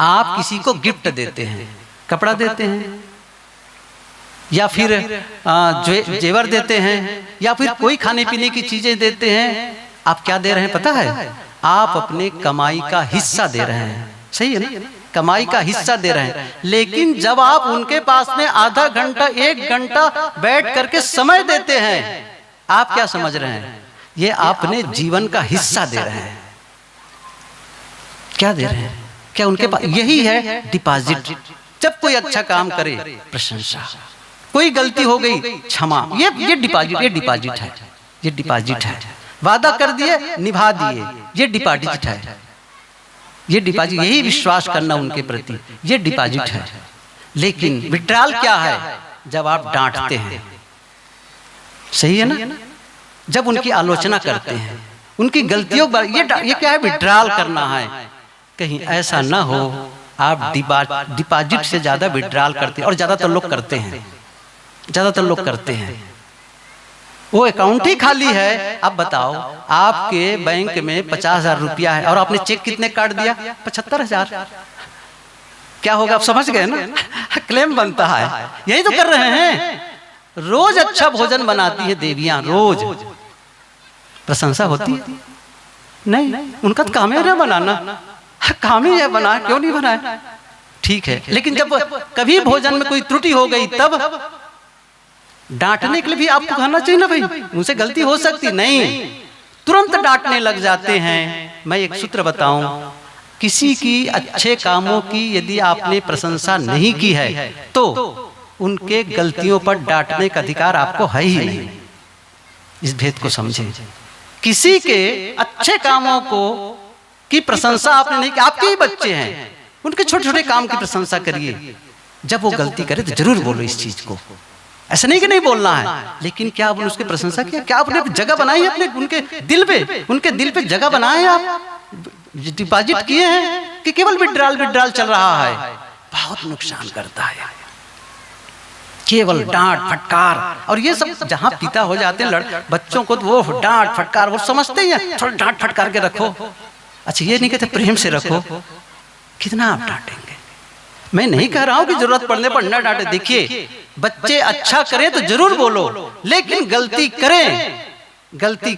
आप किसी को गिफ्ट देते हैं, कपड़ा देते हैं या फिर जेवर देते हैं या फिर कोई खाने पीने की चीजें देते हैं, आप क्या दे रहे हैं पता है? आप अपने कमाई का हिस्सा दे रहे हैं। सही है ना? कमाई का हिस्सा दे रहे हैं। लेकिन जब आप उनके पास में आधा घंटा 1 घंटा बैठ करके समय देते हैं, आप क्या समझ रहे हैं? ये अपने जीवन का हिस्सा दे रहे हैं। क्या दे रहे हैं? क्या उनके पास यही है डिपॉजिट। जब कोई अच्छा काम करे प्रशंसा, कोई गलती हो गई क्षमा, ये डिपॉजिट, ये डिपॉजिट है, ये डिपॉजिट है। वादा कर दिए निभा दिए, ये डिपॉजिट है, ये डिपॉजिट, यही विश्वास करना उनके प्रति, ये डिपॉजिट है। लेकिन विड्रॉल क्या है? जब आप डांटते हैं, सही है ना? जब उनकी आलोचना करते हैं, उनकी गलतियों पर, ये क्या है? विड्रॉल करना है। कहीं ऐसा ना हो आप डिपॉजिट से ज्यादा विड्रॉल करते हैं, और ज्यादातर लोग करते हैं, ज्यादातर लोग करते हैं। वो अकाउंट ही खाली है। अब बताओ, आपके बैंक में 50,000 रुपया है और आपने चेक कितने काट दिया? 75,000। क्या होगा? आप समझ गए ना? क्लेम बनता है। यही तो कर रहे हैं। रोज अच्छा भोजन बनाती है देवियां, रोज प्रशंसा होती है? नहीं, उनका तो काम है बनाना, काम ही है बना, क्यों नहीं बनाए? ठीक है, लेकिन जब कभी भोजन में कोई त्रुटि हो गई, तब डांटने के लिए भी आपको कहना चाहिए ना, भाई मुझसे गलती हो सकती। नहीं, तुरंत डांटने लग जाते हैं। मैं एक सूत्र बताऊं, किसी की अच्छे कामों की यदि आपने प्रशंसा नहीं की है तो उनके गलतियों पर डांटने का अधिकार आपको है ही नहीं। इस भेद को समझें। किसी के अच्छे कामों को की प्रशंसा आपने नहीं की, आपके ही बच्चे हैं, उनके छोटे छोटे काम की प्रशंसा करिए। जब वो गलती करे तो जरूर बोलो इस चीज को, ऐसा नहीं कि नहीं बोलना है। लेकिन क्या आपने उसकी प्रशंसा किया? क्या आपने जगह बनाई है अपने उनके दिल पे? उनके दिल पे जगह बनाए आप? डिपॉजिट किए हैं कि केवल विड्रॉल चल रहा है? बहुत नुकसान करता है केवल डांट फटकार। और ये सब जहां पिता हो जाते हैं बच्चों को, तो वो डांट फटकार वो समझते ही हैं, थोड़ा डांट फटकार के रखो। अच्छा, ये नहीं कहते प्रेम से रखो। कितना आप डांटेंगे? मैं नहीं कह रहा हूं कि जरूरत पड़ने पर न डांटे। देखिए, बच्चे अच्छा करें तो जरूर बोलो, लेकिन गलती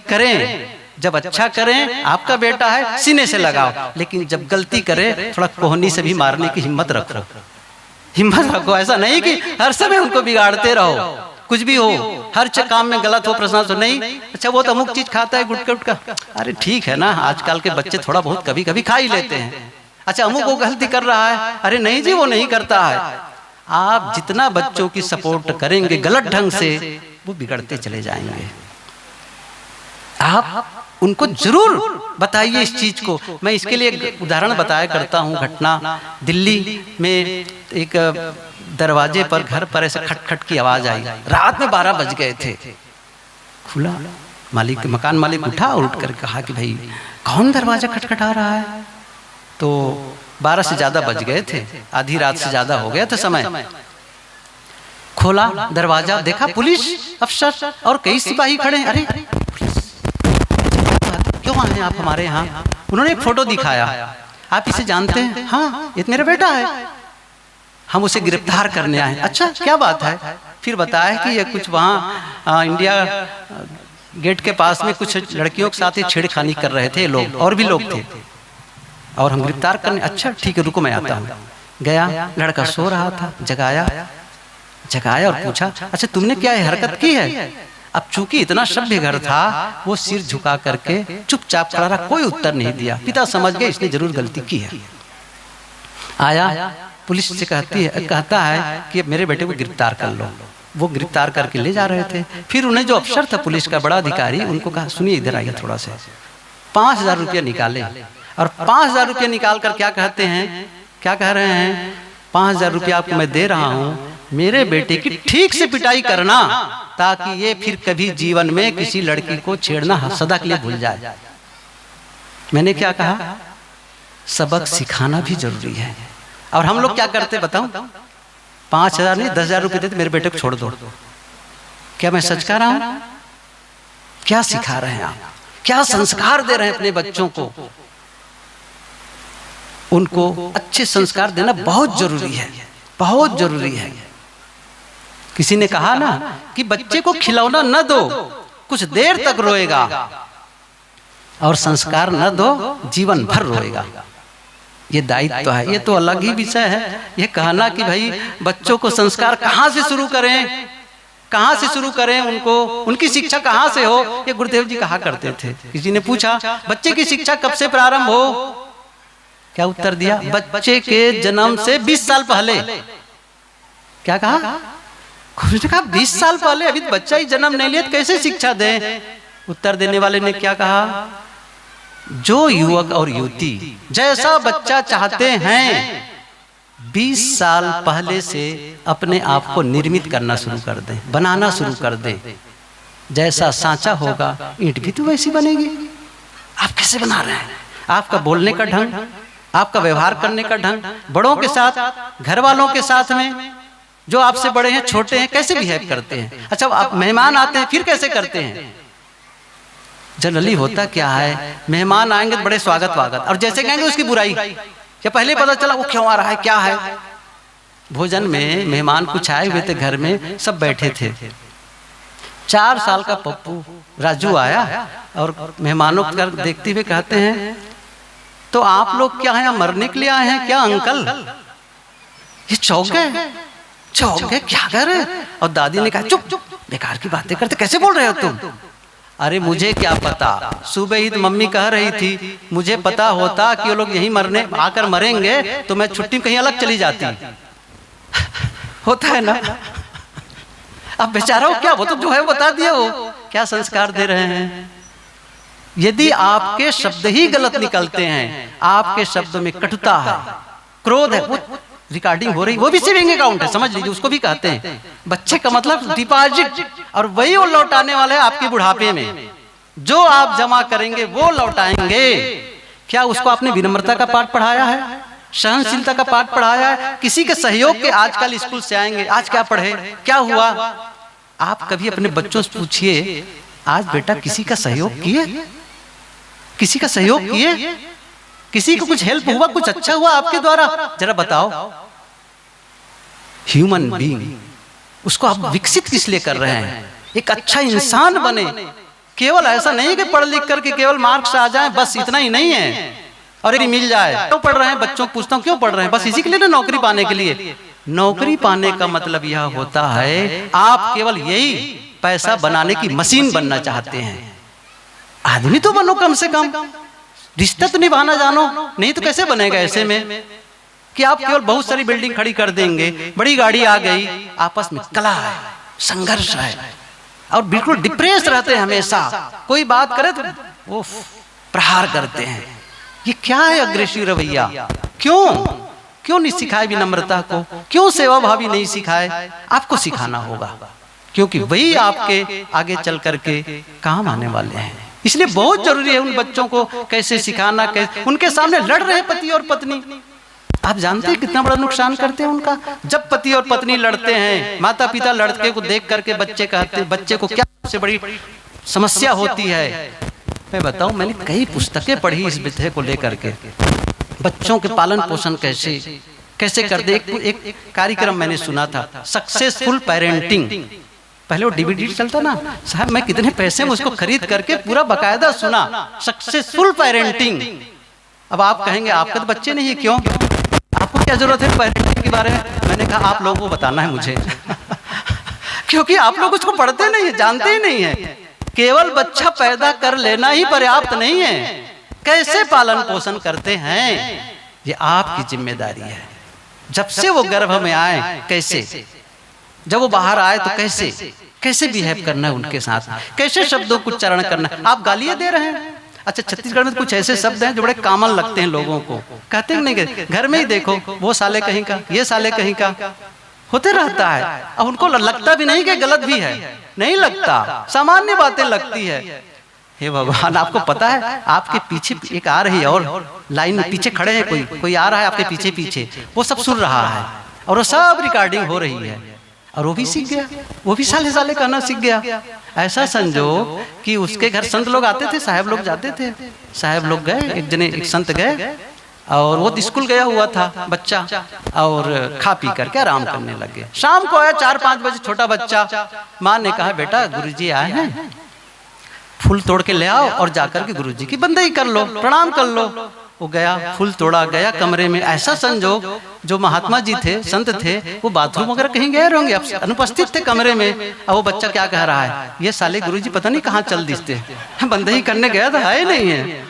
करें जब अच्छा करें, आपका बेटा है सीने से लगाओ, लेकिन जब गलती करे थोड़ा कोहनी से भी मारने की हिम्मत रखो। ऐसा नहीं कि हर समय उनको बिगाड़ते रहो, कुछ भी हो, हर काम में गलत हो, प्रश्न तो नहीं। अच्छा, वो तो अमुक चीज खाता है, गुटका, अरे ठीक है ना, आजकल के बच्चे थोड़ा बहुत कभी कभी खा ही लेते हैं। अच्छा, अमुक वो गलती कर रहा है, अरे नहीं जी वो नहीं करता है। आप जितना बच्चों की सपोर्ट करेंगे गलत ढंग से, वो बिगड़ते चले जाएंगे। आप उनको जरूर बताइए इस चीज को। मैं इसके लिए एक उदाहरण बताया करता हूँ। घटना दिल्ली में, एक दरवाजे पर, घर पर ऐसे खटखट की आवाज आई। रात में 12 बज गए थे। खुला, मकान मालिक उठा और उठ कर कहा कि भाई कौन दरवाजा खटखटा रहा है? तो 12 से ज्यादा बज गए थे, आधी रात से ज्यादा हो गया था समय। खोला दरवाजा, देखा पुलिस अफसर और कई सिपाही खड़े। अरे क्यों आए आप हमारे यहाँ? उन्होंने एक फोटो दिखाया, आप इसे जानते हैं? हाँ, ये मेरा बेटा है, हम उसे गिरफ्तार करने आए। अच्छा, क्या बात है? फिर बताया कि ये कुछ वहाँ इंडिया गेट के पास में कुछ लड़कियों के साथ ही छेड़खानी कर रहे थे लोग, और भी लोग थे, और हम गिरफ्तार करने। अच्छा ठीक है, रुको मैं आता हूँ। गया, लड़का सो रहा था, जगाया और पूछा, अच्छा तुमने क्या हरकत की है? अब चूंकि इतना सभ्य घर था, वो सिर झुका करके चुपचाप खड़ा रहा, कोई उत्तर नहीं दिया। पिता समझ गए इसने जरूर गलती की है। आया, पुलिस से कहता है कि मेरे बेटे को गिरफ्तार कर लो। वो गिरफ्तार करके ले जा रहे थे। फिर उन्हें जो अफसर था पुलिस का, बड़ा अधिकारी, उनको कहा सुनिए इधर आइए थोड़ा सा। 5,000 रुपया निकाले। और 5,000 रुपये निकाल कर क्या कहते हैं, क्या कह रहे हैं, 5,000 रुपया आपको मैं दे रहा हूँ, मेरे बेटे की ठीक से पिटाई करना ताकि ये फिर कभी जीवन में किसी लड़की को छेड़ना सदा के लिए भूल जाए। मैंने क्या कहा, सबक सिखाना भी जरूरी है। और हम लोग क्या करते बताऊं, 5,000 नहीं 10,000 रुपये देते, मेरे बेटे को छोड़ दो। क्या मैं सच कह रहा हूं? क्या सिखा रहे हैं आप, क्या संस्कार दे रहे हैं अपने बच्चों को? उनको अच्छे संस्कार देना बहुत जरूरी है, बहुत जरूरी है। किसी ने कहा ना कि बच्चे को खिलौना न दो, कुछ देर तक रोएगा, और संस्कार न दो, जीवन भर रोएगा। ये दायित्व है, ये तो अलग ही विषय है। ये कहना कि भाई बच्चों को संस्कार कहाँ से शुरू करें, कहाँ से शुरू करें, उनको उनकी शिक्षा कहाँ से हो, ये गुरुदेव जी कहा करते थे। किसी ने पूछा बच्चे की शिक्षा कब से प्रारंभ हो, क्या उत्तर दिया, बच्चे के जन्म से 20 साल पहले। क्या कहा, गुरु ने कहा 20 साल पहले, अभी बच्चा ही जन्म नहीं लिया तो कैसे शिक्षा दें? उत्तर देने वाले ने क्या कहा, जो युवक और युवती जैसा बच्चा चाहते हैं 20 साल पहले से अपने आप को निर्मित करना शुरू कर दें, बनाना शुरू कर दें। जैसा सांचा होगा ईंट भी तो वैसी बनेगी। आप कैसे बना रहे हैं? आपका बोलने का ढंग, आपका व्यवहार करने का ढंग, बड़ों के साथ, घर वालों के साथ में, जो आपसे बड़े हैं छोटे हैं, कैसे बिहेव करते हैं। अच्छा, आप मेहमान आते हैं फिर कैसे करते हैं? जनरली होता क्या है, मेहमान आएंगे तो बड़े स्वागत वागत, और जैसे कहेंगे उसकी बुराई, या पहले पता चला वो क्यों आ रहा है, क्या है। भोजन में मेहमान कुछ आए हुए थे, घर में सब बैठे थे, 4 साल का पप्पू राजू आया और मेहमानों को देखते हुए कहते हैं, तो आप लोग क्या है, मरने के लिए आए हैं क्या अंकल? ये चौंक गए, क्या कर रहे? और दादी ने कहा चुप चुप, बेकार की बातें करते, कैसे बोल रहे हो तुम? अरे मुझे क्या पता, सुबह ही तो मम्मी कह रही थी, मुझे पता होता कि वो लोग यहीं मरने आकर मरेंगे तो मैं छुट्टी कहीं अलग चली जाती। होता है ना। अब बेचारा हो क्या, वो तो जो है बता दिया। वो क्या संस्कार दे रहे हैं? यदि आपके शब्द ही गलत निकलते हैं, आपके शब्द में कटुता है, क्रोध है, वो रिकॉर्डिंग हो रही, वो भी सेविंग अकाउंट है, समझ लीजिए, उसको भी कहते हैं। बच्चे का मतलब डिपॉजिट, और वही वो लौटाने वाले हैं आपके बुढ़ापे में। जो आप जमा करेंगे वो लौटाएंगे। क्या उसको आपने विनम्रता का पाठ पढ़ाया है, सहनशीलता का पाठ पढ़ाया है? किसी के सहयोग के आजकल स्कूल से आएंगे, आज क्या पढ़े, क्या हुआ? आप कभी अपने बच्चों से पूछिए, आज बेटा किसी का सहयोग किए, किसी का सहयोग किए, किसी को कुछ हेल्प हुआ, कुछ अच्छा हुआ आपके द्वारा, जरा बताओ। ह्यूमन बीइंग, उसको आप विकसित किस लिए कर रहे हैं? एक अच्छा इंसान बने। केवल ऐसा नहीं कि पढ़ लिख करके केवल मार्क्स आ जाए, बस इतना ही नहीं है, और एक मिल जाए। क्यों पढ़ रहे हैं? बच्चों को पूछता हूँ क्यों पढ़ रहे हैं? बस इसी के लिए ना, नौकरी पाने के लिए। नौकरी पाने का मतलब यह होता है आप केवल यही पैसा बनाने की मशीन बनना चाहते हैं। आदमी तो बनो, कम से कम रिश्ता तो निभाना जानो, नहीं तो कैसे बनेगा ऐसे में कि आप केवल बहुत सारी बिल्डिंग खड़ी कर देंगे, बड़ी गाड़ी आ गई, आपस में कला है, संघर्ष है, और बिल्कुल डिप्रेस रहते हैं हमेशा। कोई बात करे तो वो प्रहार करते हैं। ये क्या है अग्रेसिव रवैया? क्यों नहीं सिखाए विनम्रता को? क्यों सेवा भावी नहीं सिखाए? आपको सिखाना होगा, क्योंकि वही आपके आगे चल करके काम आने वाले हैं। इसलिए बहुत जरूरी है उन बच्चों को कैसे सिखाना, कैसे उनके सामने लड़ रहे पति और पत्नी, आप जानते हैं कितना बड़ा नुकसान करते हैं उनका। जब पति और पत्नी लड़ते हैं, माता पिता लड़के को देख करके बच्चे कहते हैं, बच्चे को क्या सबसे बड़ी समस्या होती है? मैं बताऊं, मैंने कई पुस्तकें पढ़ी इस विषय को लेकर के, बच्चों के पालन पोषण कैसे कर दे। एक कार्यक्रम मैंने सुना था, सक्सेसफुल पेरेंटिंग। पहले वो डीवीडी चलता ना साहब, मैं कितने पैसे में उसको खरीद करके पूरा बकायदा सुना, सक्सेसफुल पेरेंटिंग। अब आप कहेंगे आपके तो बच्चे नहीं है, क्यों, आपको क्या जरूरत है पेरेंटिंग के बारे में? मैंने कहा आप लोगों को बताना है मुझे क्योंकि आप लोग उसको पढ़ते नहीं है, जानते ही नहीं है। केवल बच्चा पैदा कर लेना ही पर्याप्त नहीं है, कैसे पालन पोषण करते हैं ये आपकी जिम्मेदारी है। जब से वो गर्भ में आए कैसे, जब वो बाहर आए तो कैसे बिहेव करना है उनके साथ, कैसे शब्दों को उच्चारण करना है। आप गालियां दे रहे हैं, अच्छा, छत्तीसगढ़ में तो कुछ ऐसे शब्द हैं जो बड़े कॉमन लगते हैं लोगों को, कहते हैं नहीं, घर में ही देखो, वो साले कहीं का, ये साले कहीं का होते रहता है। अब उनको लगता भी नहीं कि गलत भी है, नहीं लगता, सामान्य बातें लगती है। हे भगवान, आपको पता है आपके पीछे एक आ रही है और लाइन में पीछे खड़े हैं, कोई आ रहा है आपके पीछे पीछे, वो सब सुन रहा है और वो सब रिकॉर्डिंग हो रही है और वो भी सीख गया, वो भी साले साले कहना सीख गया। ऐसा समझो कि उसके घर संत लोग आते थे, साहब लोग जाते थे, साहब लोग गए, एक संत गए और वो स्कूल गया हुआ था बच्चा और खा पी करके आराम करने लगे। शाम को आया 4-5 बजे छोटा बच्चा, माँ ने कहा बेटा गुरुजी आए हैं, फूल तोड़ के ले आओ और जाकर के गुरुजी की बंदगी कर लो, प्रणाम कर लो। वो गया, फूल तोड़ा, गया कमरे में। ऐसा संजोग जो महात्मा जी थे, संत थे, वो बाथरूम वगैरह कहीं गए होंगे, अनुपस्थित थे कमरे में। अब वो बच्चा क्या कह रहा है, ये साले गुरुजी पता नहीं कहाँ चल दिसते, बंदगी करने गया था, है नहीं है।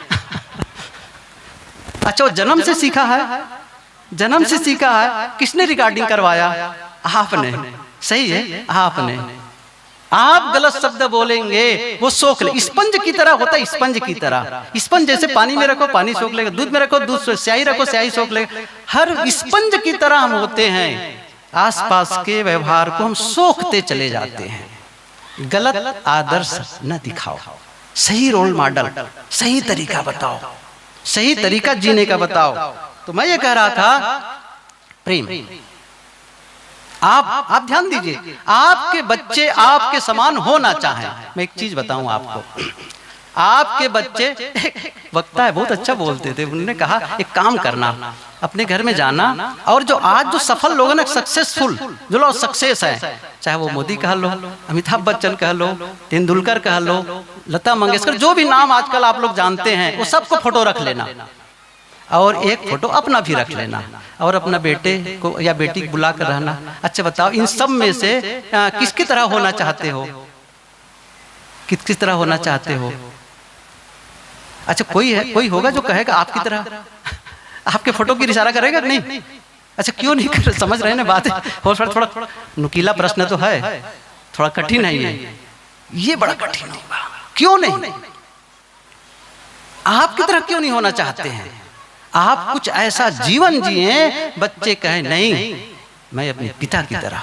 अच्छा, वो जन्म से सीखा है, जन्म से सीखा है। किसने रिकॉर्डिंग करवाया? आपने। सही है, आपने। आप गलत शब्द बोलेंगे वो सोख ले, स्पंज की तरह होता है, स्पंज की तरह। स्पंज जैसे पानी में रखो पानी सोख लेगा, दूध में रखो दूध, स्याही रखो स्याही सोख लेगा। हर स्पंज की तरह हम होते हैं, आसपास के व्यवहार को हम सोखते चले जाते हैं। गलत आदर्श न दिखाओ, सही रोल मॉडल, सही तरीका बताओ, सही तरीका जीने का बताओ। तो मैं ये कह रहा था, प्रेम, आप ध्यान दीजिए, आपके बच्चे आपके समान होना चाहें। मैं एक चीज बताऊं आपको, आपके बच्चे, वक्ता है बहुत अच्छा बोलते थे, उन्होंने कहा एक काम करना, अपने घर में जाना और जो आज जो सफल लोग हैं ना, सक्सेसफुल जो लोग सक्सेस है, चाहे वो मोदी कह लो, अमिताभ बच्चन कह लो, तेंदुलकर कह लो, लता मंगेशकर, जो भी नाम आजकल आप लोग जानते हैं, वो सबको फोटो रख लेना और एक फोटो अपना भी रख लेना और अपना बेटे को या बेटी को बुला कर रहना। अच्छा बताओ, इन सब में से किसकी तरह होना चाहते हो, किस तरह होना चाहते हो? अच्छा, कोई होगा जो कहेगा आपकी तरह, आपके फोटो की इशारा करेगा नहीं? अच्छा, क्यों नहीं कर, समझ रहे ना बात? और थोड़ा नुकीला प्रश्न तो है, थोड़ा कठिन है ये बड़ा कठिन होगा। क्यों नहीं, आपकी तरह क्यों नहीं होना चाहते हैं? आप कुछ ऐसा जीवन जिए, बच्चे कहे नहीं मैं अपने पिता की तरह,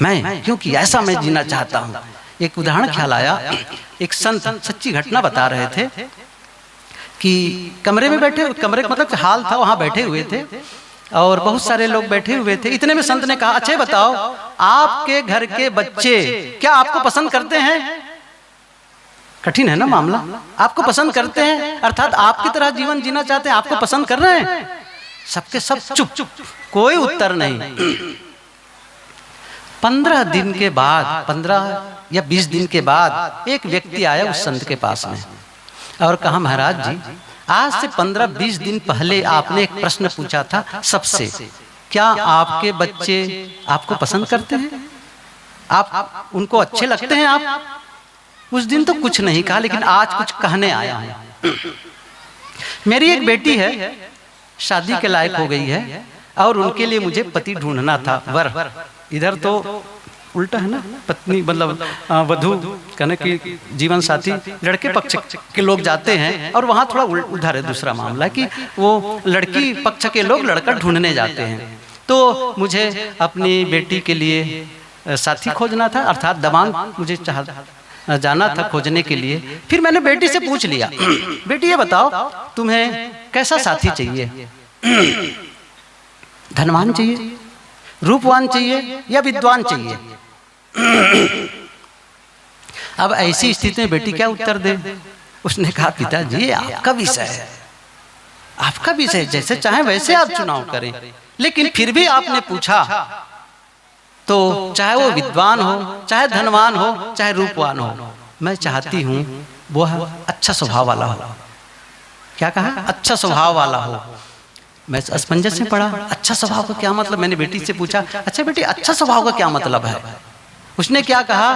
मैं क्योंकि ऐसा मैं जीना चाहता हूं। एक उदाहरण ख्याल आया, एक संत सच्ची घटना बता रहे थे कि कमरे में बैठे, कमरे का मतलब हाल था, वहां बैठे हुए थे और बहुत सारे लोग बैठे हुए थे। इतने में संत ने कहा, अच्छा बताओ, आपके घर के बच्चे क्या आपको पसंद करते हैं? कठिन है ना मामला, आपको पसंद करते हैं, अर्थात आपकी तरह जीवन जीना चाहते हैं, आपको पसंद कर रहे हैं? सबके सब चुप, कोई उत्तर नहीं। 15 दिन के बाद, 15 या 20 दिन के बाद एक व्यक्ति आया उस संत के पास में और कहा, महाराज जी, आज से 15-20 दिन पहले आपने एक प्रश्न पूछा था सबसे, क्या आपके बच्चे आपको पसंद करते हैं, आप उनको अच्छे लगते हैं? आप उस दिन तो कुछ नहीं कहा, लेकिन आज कुछ कहने आया हूं। मेरी एक बेटी है, शादी के लायक हो गई है और उनके लिए मुझे पति ढूंढना था, वर। इधर तो उल्टा है ना, पत्नी मतलब वधू कहने की जीवन साथी, लड़के पक्ष के लोग जाते हैं और वहाँ थोड़ा उधर है दूसरा मामला कि वो लड़की पक्ष के लोग लड़का ढूंढने जाते हैं। तो मुझे अपनी बेटी के लिए साथी खोजना था, अर्थात दमाद मुझे जाना था खोजने के लिए। फिर मैंने बेटी से पूछ लिया, बेटी ये बताओ तुम्हें कैसा साथी चाहिए, धनवान चाहिए, रूपवान चाहिए या विद्वान चाहिए? अब ऐसी स्थिति में बेटी क्या उत्तर दे? उसने कहा, पिताजी आपका विषय है, आपका विषय, जैसे चाहे वैसे आप चुनाव करें, लेकिन फिर भी आपने पूछा तो चाहे वो विद्वान हो, चाहे धनवान हो, चाहे रूपवान हो, मैं चाहती हूँ वो अच्छा स्वभाव वाला हो। क्या कहा? अच्छा स्वभाव वाला हो। मैं असमंजस में पड़ा, अच्छा स्वभाव का क्या मतलब? मैंने बेटी से पूछा, अच्छा बेटी अच्छा स्वभाव का क्या मतलब है? उसने क्या कहा,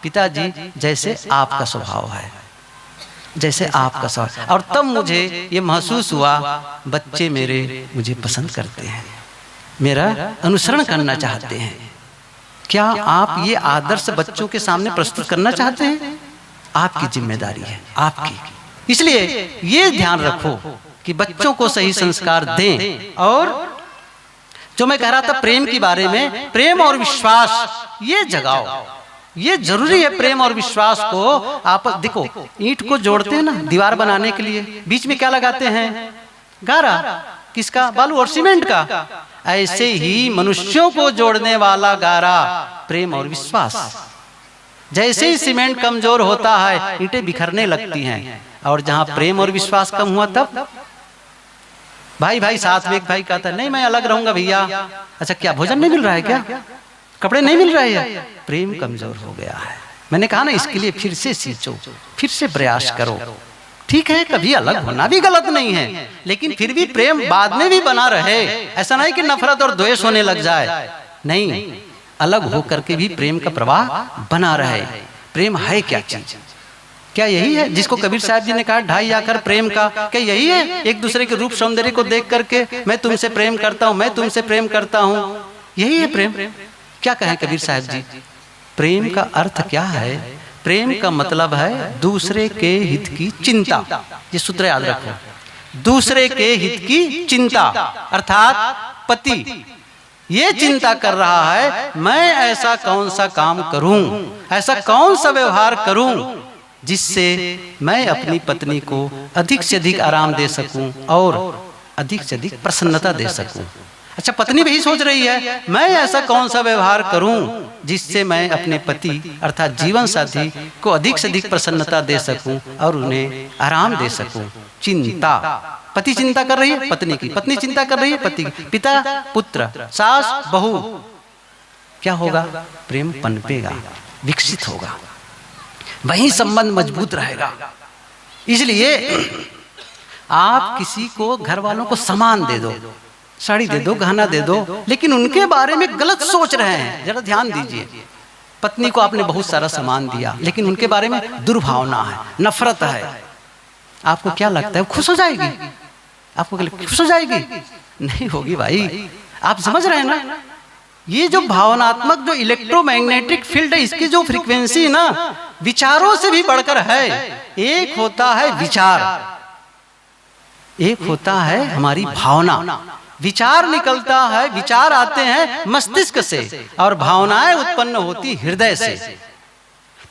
पिताजी जैसे आपका स्वभाव है, जैसे आपका स्वभाव। और तब मुझे ये महसूस हुआ, बच्चे मेरे मुझे पसंद करते हैं, मेरा अनुसरण करना चाहते हैं। क्या आप ये आदर्श बच्चों के सामने प्रस्तुत करना चाहते हैं? आपकी जिम्मेदारी है, आपकी। इसलिए ये ध्यान रखो कि बच्चों को सही संस्कार दें। और जो मैं कह रहा था प्रेम के बारे में, प्रेम और विश्वास ये जगाओ, ये जरूरी है। प्रेम और विश्वास को आप देखो, ईंट को जोड़ते हैं ना दीवार बनाने के लिए, बीच में क्या लगाते हैं? गारा। किसका? बालू और सीमेंट का। ऐसे ही मनुष्यों को जोड़ने वाला गारा प्रेम और विश्वास। जैसे ही सीमेंट कमजोर होता है ईंटें बिखरने लगती हैं, और जहां प्रेम और विश्वास कम हुआ तब भाई भाई साथ में एक भाई कहता है नहीं मैं अलग रहूंगा भैया। अच्छा क्या भोजन नहीं मिल रहा है क्या? कपड़े नहीं मिल रहे हैं? प्रेम कमजोर हो गया है। मैंने कहा ना इसके लिए फिर से सींचो, फिर से प्रयास करो। ठीक है कभी अलग होना भी गलत नहीं है, लेकिन फिर भी प्रेम बाद में भी बना रहे। ऐसा नहीं कि नफरत और द्वेष होने लग जाए, नहीं, अलग होकर के भी प्रेम का प्रवाह बना रहे। प्रेम है क्या चीज? क्या यही है जिसको कबीर साहब जी ने कहा ढाई आकर प्रेम का? क्या यही है एक दूसरे के रूप सौंदर्य को देख करके मैं तुमसे प्रेम करता हूं, मैं तुमसे प्रेम करता हूं? यही है प्रेम? क्या कहें कबीर साहब जी? प्रेम का अर्थ क्या है? प्रेम का मतलब है दूसरे के हित की चिंता। ये सूत्र याद रखो, दूसरे के हित की चिंता। अर्थात पति ये चिंता कर रहा है मैं ऐसा कौन सा काम करूं, ऐसा कौन सा व्यवहार करूं जिससे मैं अपनी पत्नी को अधिक से अधिक आराम दे सकूं और अधिक से अधिक प्रसन्नता दे सकूं। अच्छा पत्नी भी सोच रही है मैं ऐसा कौन सा व्यवहार करूं जिससे मैं अपने पति अर्थात जीवन साथी को अधिक से अधिक प्रसन्नता दे सकूं और उन्हें आराम दे सकूं। चिंता, पति चिंता कर रही है पत्नी की, पत्नी चिंता कर रही है पति की, पिता पुत्र, सास बहू। क्या होगा? प्रेम पनपेगा, विकसित होगा, वही संबंध मजबूत रहेगा। इसलिए आप किसी को, घर वालों को सामान दे दो, साड़ी दे दो, गहना दे दो, लेकिन उनके बारे में गलत सोच रहे हैं, जरा ध्यान दीजिए। पत्नी को आपने बहुत सारा सामान दिया लेकिन उनके बारे में दुर्भावना है, नफरत है। आपको क्या लगता है वो खुश हो जाएगी? आपको खुश हो जाएगी? नहीं होगी भाई। आप समझ रहे हैं ना, ये जो भावनात्मक जो इलेक्ट्रोमैग्नेटिक फील्ड है इसकी जो फ्रीक्वेंसी ना विचारों से भी बढ़कर है। एक होता है विचार, एक होता है हमारी भावना। विचार निकलता है, विचार आते हैं मस्तिष्क से और भावनाएं उत्पन्न होती हृदय से।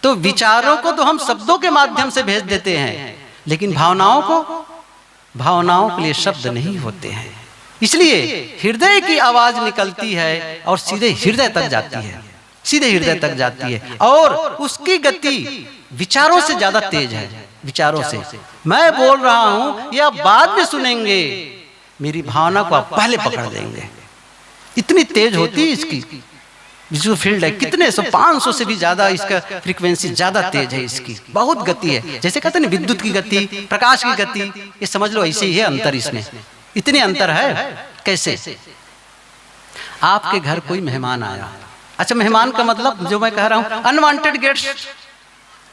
तो विचारों को तो हम शब्दों के माध्यम से भेज देते हैं, लेकिन भावनाओं के लिए शब्द नहीं होते हैं। इसलिए हृदय की आवाज निकलती है और सीधे हृदय तक जाती है, सीधे हृदय तक जाती है और उसकी गति विचारों से ज्यादा तेज है। विचारों से मैं बोल रहा हूं या बाद में सुनेंगे, मेरी भावना को आप पहले पकड़ देंगे। इतनी तेज होती है इसकी जो फील्ड है, कितने 500 से भी ज्यादा इसका फ्रीक्वेंसी ज्यादा तेज है, इसकी बहुत गति है। जैसे कहते हैं विद्युत की गति, प्रकाश की गति, ये समझ लो ऐसे ही है अंतर इसमें। इतने अंतर है। कैसे? आपके घर कोई मेहमान आया, अच्छा मेहमान का मतलब जो मैं कह रहा हूं अनवांटेड गेस्ट,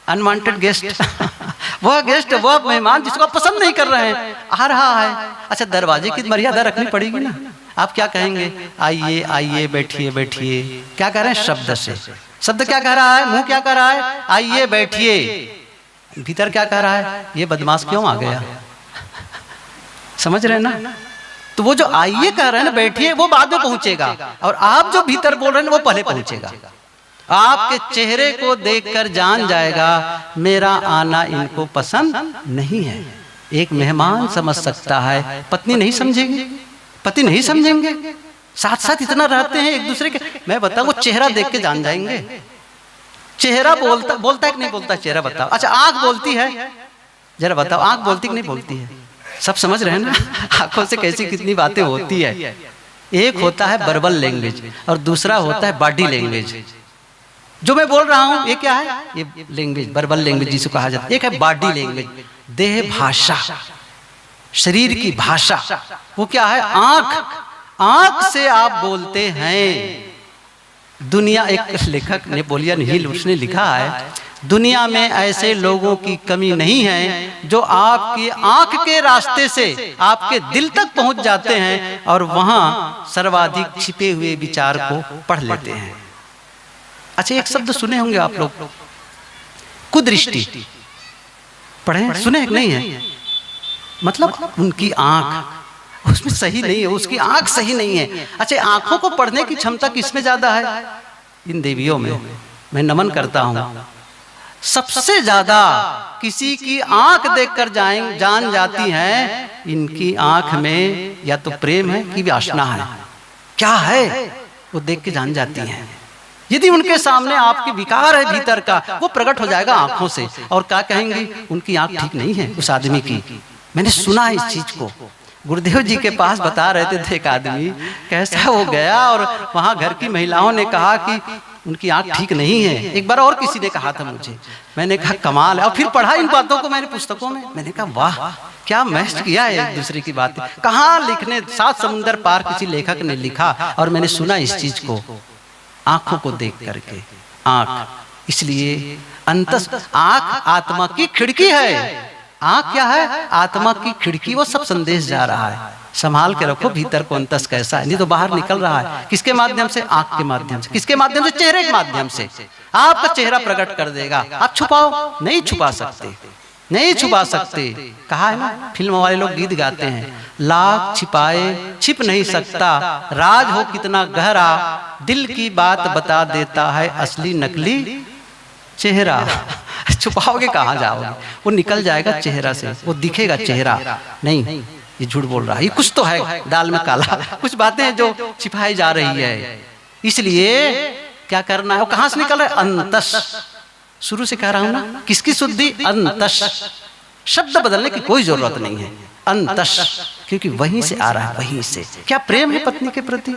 अनवांटेड गेस्ट वह गेस्ट, वह मेहमान जिसको आप पसंद नहीं कर रहे हैं आ रहा है। अच्छा दरवाजे की मर्यादा रखनी पड़ेगी ना। आप क्या कहेंगे? आइए आइए बैठिए बैठिए। क्या कह रहे हैं? शब्द से। शब्द क्या कह रहा है? मुंह क्या कह रहा है? आइए बैठिए। भीतर क्या कह रहा है? ये बदमाश क्यों आ गया? समझ रहे हैं ना? तो वो जो आइए कह रहे हैं ना, बैठिए, वो बाद में पहुंचेगा और आप जो भीतर बोल रहे हैं वो पहले पहुंचेगा। आपके चेहरे को देखकर जान जाएगा मेरा आना इनको पसंद नहीं है। एक मेहमान समझ सकता है, पत्नी नहीं समझेगी, पति नहीं समझेंगे। साथ साथ इतना रहते हैं एक दूसरे के, मैं बताऊं वो चेहरा देख के जान जाएंगे। चेहरा बोलता है कि नहीं बोलता? चेहरा बताओ। अच्छा आंख बोलती है, जरा बताओ आंख बोलती कि नहीं बोलती है? सब समझ रहे हैं ना? आंखों से कैसी कितनी बातें होती है। एक होता है वर्बल लैंग्वेज और दूसरा होता है बॉडी लैंग्वेज। जो मैं बोल रहा हूं ये क्या है? ये लैंग्वेज, वर्बल लैंग्वेज जिसे कहा जाता है। एक है बॉडी लैंग्वेज, देह भाषा, शरीर की भाषा। वो क्या है? आंख, आंख से आप बोलते हैं। दुनिया, एक लेखक नेपोलियन हिल उसने लिखा है, दुनिया में ऐसे लोगों की कमी नहीं है जो आपकी आंख के रास्ते से आपके दिल तक पहुंच जाते हैं और वहां सर्वाधिक छिपे हुए विचार को पढ़ लेते हैं। अच्छा एक शब्द सुने होंगे आप लोग, कुदृष्टि। पढ़े सुने नहीं है, मतलब उनकी आंख उसमें सही नहीं है, उसकी आंख सही नहीं है। अच्छा, आंखों को पढ़ने की क्षमता किसमें ज्यादा है? इन देवियों में। मैं नमन करता हूं, सबसे ज्यादा किसी की आंख देखकर जान जाती हैं, इनकी आंख में या तो प्रेम है कि वासना है, क्या है वो देख के जान जाती हैं। यदि उनके सामने आपकी विकार है भीतर का, वो प्रकट हो जाएगा आंखों से। और क्या कहेंगे? उनकी आंख ठीक नहीं है उस आदमी की। मैंने सुना इस चीज को, गुरुदेव जी के पास बता रहे थे एक आदमी कैसा हो गया, और वहां घर की महिलाओं ने कहा कि उनकी आंख ठीक नहीं है। एक बार और किसी ने कहा था मुझे, मैंने कहा कमाल है, और फिर पढ़ा इन बातों को मैंने पुस्तकों में, मैंने कहा वाह क्या मैच किया है एक दूसरे की बातें। कहाँ लिखने, 7 समुंदर पार किसी लेखक ने लिखा, और मैंने सुना इस चीज को आंखों को देख करके। आंख, इसलिए अंतस, आंख आत्मा की खिड़की है। आंख क्या है? आत्मा की खिड़की। वो सब संदेश जा रहा है, संभाल के रखो भीतर को अंतस कैसा है, नहीं तो बाहर निकल रहा है। किसके माध्यम से? आंख के माध्यम से। किसके माध्यम से? चेहरे के माध्यम से। आपका चेहरा प्रकट कर देगा। आप छुपाओ, नहीं छुपा सकते, नहीं छुपा सकते। कहा है ना, फिल्म वाले लोग गीत गाते हैं, लाख छिपाए छिप नहीं सकता, राज हो कितना गहरा, दिल की बात बता देता है असली नकली चेहरा। छुपाओगे कहाँ जाओगे? वो निकल जाएगा चेहरा से, वो दिखेगा चेहरा। नहीं, ये झूठ बोल रहा है, ये कुछ तो है दाल में काला, कुछ बातें हैं जो छिपाई जा रही है। इसलिए क्या करना है? वो कहाँ से निकल रहा है? अंतस। शुरू से कह रहा हूं ना, किसकी शुद्धि? अंतस। शब्द बदलने की कोई जरूरत नहीं है, अंतस, क्योंकि वहीं से आ रहा है, वहीं से। क्या प्रेम है पत्नी के प्रति?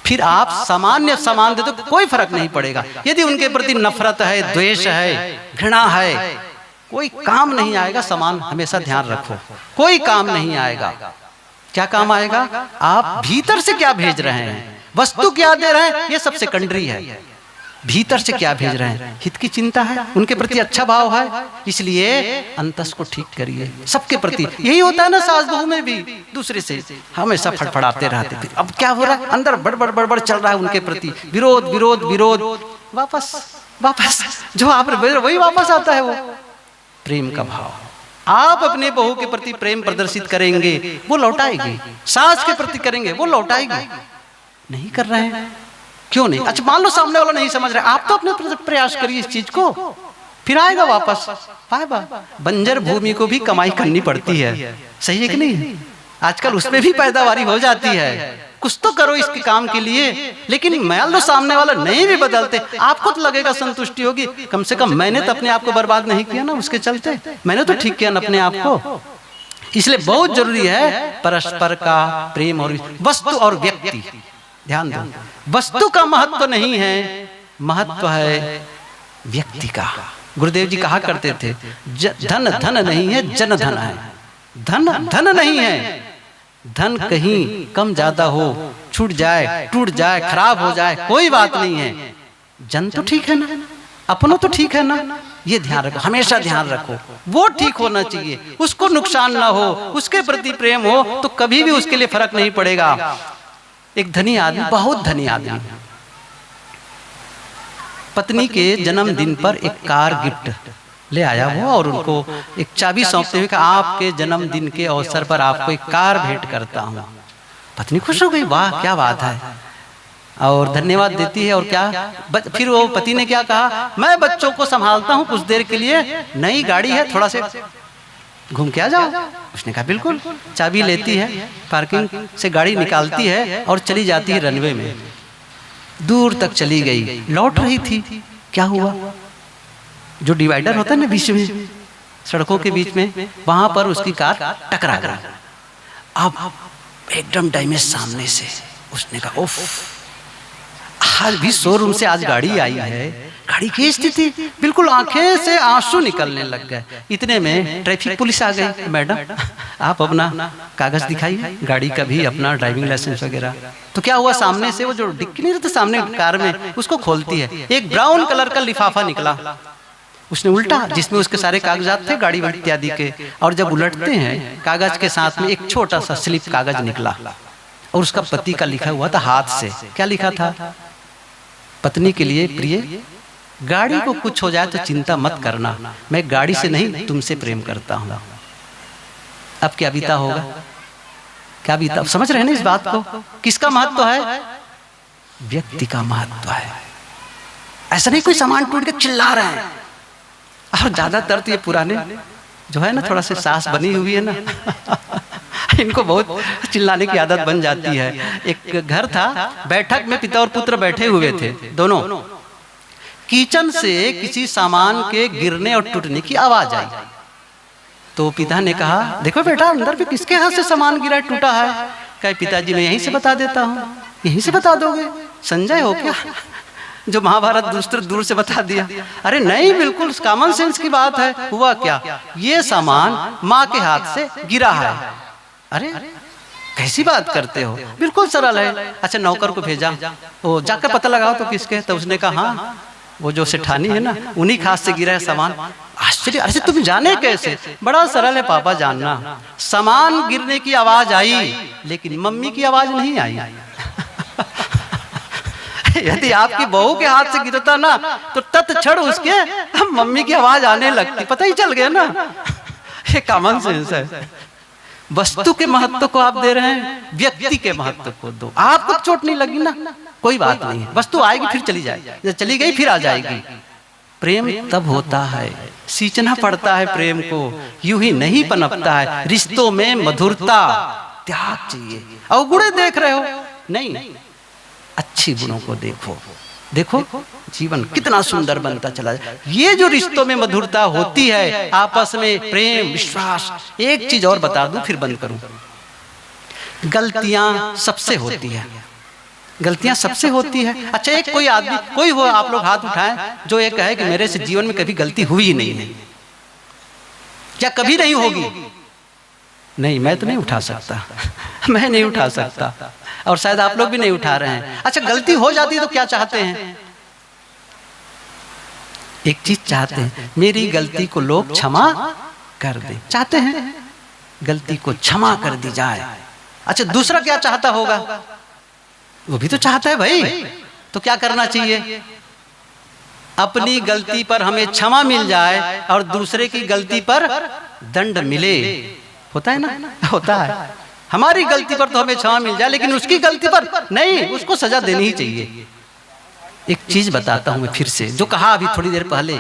फिर आप सामान्य सामान दे तो कोई फर्क नहीं पड़ेगा। यदि उनके प्रति नफरत है, द्वेष है, घृणा है, कोई काम नहीं आएगा। सामान हमेशा ध्यान रखो, कोई काम नहीं आएगा। क्या काम आएगा? आप भीतर से क्या भेज रहे हैं, वस्तु क्या दे रहे हैं, ये सब सेकेंडरी है। भीतर से क्या भेज रहे हैं, हित की चिंता है, उनके प्रति अच्छा भाव है, इसलिए अंतस को ठीक करिए सबके प्रति। यही होता है ना सास बहू में भी, दूसरे से हमेशा फड़फड़ाते रहते। फिर अब क्या हो रहा है? अंदर बड़बड़ बड़बड़ चल रहा है, उनके प्रति विरोध विरोध विरोध। वापस वापस जो आप वही वापस आता है, वो प्रेम का भाव। आप अपने बहू के प्रति प्रेम प्रदर्शित करेंगे, वो लौटाएगी। सास के प्रति करेंगे, वो लौटाएगी। नहीं कर रहे हैं, क्यों नहीं? अच्छा, मान लो सामने वाला नहीं समझ रहा, आप तो अपने प्रयास करिए इस चीज को, फिर आएगा वापस। आएगा। बंजर भूमि को भी कमाई करनी पड़ती है, सही है कि नहीं? आजकल उसमें भी पैदावारी हो जाती है। कुछ तो करो इसके काम के लिए। लेकिन मान लो सामने वाला नहीं भी बदलते, आपको तो लगेगा संतुष्टि होगी, कम से कम मैंने तो अपने आप को बर्बाद नहीं किया ना, उसके चलते मैंने तो ठीक किया ना अपने आप को। इसलिए बहुत जरूरी है परस्पर का प्रेम। और वस्तु और व्यक्ति, ध्यान दो, वस्तु का महत्व नहीं है, महत्व है व्यक्ति का। गुरुदेव जी कहा करते थे, धन धन नहीं है, जन धन है। धन धन नहीं है, धन कहीं कम ज्यादा हो, छूट जाए, टूट जाए, खराब हो जाए, कोई बात नहीं है। जन तो ठीक है ना, अपनों तो ठीक है ना, ये ध्यान रखो, हमेशा ध्यान रखो। वो ठीक होना चाहिए, उसको नुकसान ना हो, उसके प्रति प्रेम हो, तो कभी भी उसके लिए फर्क नहीं पड़ेगा। एक धनी आदमी, बहुत धनी आदमी, पत्नी के जन्मदिन पर एक कार गिफ्ट ले आया वो, और उनको एक चाबी सौंपते हुए कहा, आपके जन्मदिन के अवसर पर आपको एक कार भेंट करता हूँ। पत्नी खुश हो गई, वाह क्या बात है, और धन्यवाद देती है। और क्या फिर वो पति ने क्या कहा, मैं बच्चों को संभालता हूँ कुछ देर के लिए, नई गाड़ी है, थोड़ा से घूम के आ जाओ। उसने कहा बिल्कुल। चाबी लेती है, पार्किंग से गाड़ी निकालती है और चली जाती है रनवे में। दूर तक चली गई, लौट रही थी, क्या हुआ, जो डिवाइडर होता है ना बीच में, सड़कों के बीच में, वहां पर उसकी कार टकरा गई। अब एकदम डैमेज सामने से। उसने कहा उफ, आज भी शोरूम से आज गाड़ी आई है, गाड़ी की स्थिति, बिल्कुल आंखें से आंसू निकलने लग गए। इतने में ट्रैफिक पुलिस आ गई, मैडम आप अपना कागज दिखाइए, गाड़ी का भी, अपना ड्राइविंग लाइसेंस वगैरह। तो क्या हुआ, सामने से वो जो डिक्की नहीं रहता सामने कार में, उसको खोलती है, एक ब्राउन कलर का लिफाफा निकला। उसने उल्टा, जिसमें उसके सारे कागजात थे गाड़ी इत्यादि के, और जब उलटते हैं कागज के साथ में एक छोटा सा स्लिप कागज निकला, और उसका पति का लिखा हुआ था हाथ से। क्या लिखा था, पत्नी के लिए प्रिय गाड़ी को कुछ हो जाए तो चिंता मत करना, मैं गाड़ी से नहीं तुमसे प्रेम करता हूं। अब क्या बीता होगा, क्या बीता, समझ रहे हैं इस बात को? किसका महत्व है? व्यक्ति का महत्व है। ऐसा नहीं कोई सामान टूट के चिल्ला रहे हैं। और ज्यादातर तो ये पुराने जो है ना, थोड़ा सा सास बनी हुई है ना इनको बहुत चिल्लाने की आदत बन जाती है। एक घर था, बैठक में पिता और पुत्र बैठे हुए थे दोनों। किचन से किसी सामान के गिरने और टूटने की आवाज आई। तो पिता ने कहा, देखो बेटा अंदर भी किसके हाथ से सामान गिरा टूटा है? कहे पिताजी मैं यहीं से बता देता हूँ। यहीं से बता दोगे? संजय हो क्या जो महाभारत दूर से बता दिया? अरे नहीं, बिल्कुल कॉमन सेंस की बात है। हुआ क्या, ये सामान माँ के हाथ से गिरा है। अरे कैसी बात करते हो, बिल्कुल सरल है। अच्छा नौकर को भेजा, वो जाकर पता लगाओ तो किसके? तो उसने कहा हाँ वो जो सेठानी है ना, उन्हीं के हाथ से गिरा है सामान। आश्चर्य, अरे तुम जाने कैसे? बड़ा सरल है पापा जानना, सामान गिरने की आवाज आई लेकिन मम्मी की आवाज नहीं आई यदि आपकी बहू के हाथ से गिरता ना तो तत्क्षण उसके मम्मी की आवाज आने लगती, पता ही चल गया ना। ये कॉमन सेंस है। वस्तु के महत्व को आप दे रहे हैं, व्यक्ति के महत्व को दो। आपको चोट नहीं लगी ना, कोई बात नहीं है, वस्तु आएगी फिर चली जाएगी, चली गई फिर आ जाएगी। प्रेम तब होता है, सींचना पड़ता है प्रेम को, यूं ही नहीं पनपता है। रिश्तों में मधुरता, त्याग चाहिए। अवगुण देख रहे हो नहीं, अच्छी गुणों को देखो। देखो जीवन कितना सुंदर बनता चला जाए। ये जो रिश्तों में मधुरता होती है, आपस में प्रेम विश्वास। एक चीज और बता दूं फिर बंद करूं, गलतियां सबसे होती है, गलतियां सबसे होती है। अच्छा एक कोई आदमी, कोई हो, आप लोग हाथ उठाएं जो ये कहे कि मेरे से जीवन में कभी गलती हुई ही नहीं है या कभी नहीं होगी। नहीं, मैं तो नहीं उठा सकता मैं नहीं उठा सकता, और शायद आप लोग भी नहीं उठा रहे हैं। अच्छा गलती हो जाती है तो क्या चाहते हैं? एक चीज चाहते हैं, मेरी गलती को लोग क्षमा कर दें, चाहते हैं गलती को क्षमा कर दी जाए। अच्छा दूसरा क्या चाहता होगा? वो भी तो चाहता है भाई। तो क्या करना चाहिए? अपनी गलती पर हमें क्षमा मिल जाए और दूसरे की गलती पर दंड मिले। होता है ना, होता है। हमारी गलती पर तो हमें क्षमा मिल जाए लेकिन उसकी गलती पर नहीं, उसको सजा देनी ही चाहिए। एक चीज बताता हूं मैं फिर से, जो कहा अभी थोड़ी देर पहले,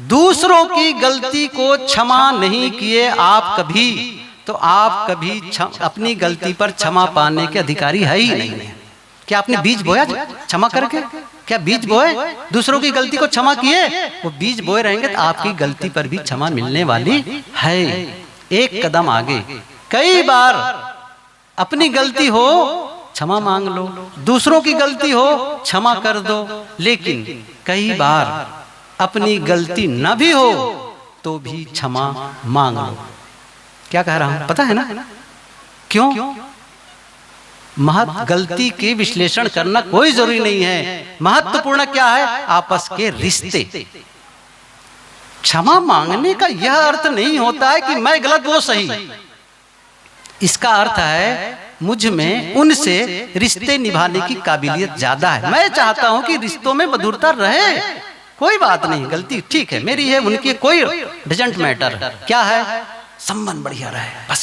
दूसरों की गलती को क्षमा नहीं किए आप कभी, तो आप कभी अपनी गलती पर क्षमा पाने के अधिकारी है ही नहीं। क्या आपने बीज बोया क्षमा करके? क्या बीज बोए? दूसरों की गलती को क्षमा किए? वो बीज बोए रहेंगे तो आपकी गलती पर भी क्षमा मिलने वाली है। एक कदम आगे। कई बार अपनी गलती हो क्षमा मांग लो, दूसरों की गलती हो क्षमा कर दो, लेकिन कई बार अपनी गलती न भी हो तो भी क्षमा मांग लो। क्या कह रहा हूं पता है ना? क्यों? गलती के विश्लेषण करना कोई जरूरी नहीं है। महत्वपूर्ण क्या है? आपस के रिश्ते। क्षमा मांगने का यह अर्थ नहीं होता है कि मैं गलत वो सही। इसका अर्थ है मुझ में उनसे रिश्ते निभाने की काबिलियत ज्यादा है। मैं चाहता हूं कि रिश्तों में मधुरता रहे, कोई बात नहीं, गलती ठीक है मेरी है उनकी, कोई डजंट मैटर। क्या है? संबंध बढ़िया रहे, बस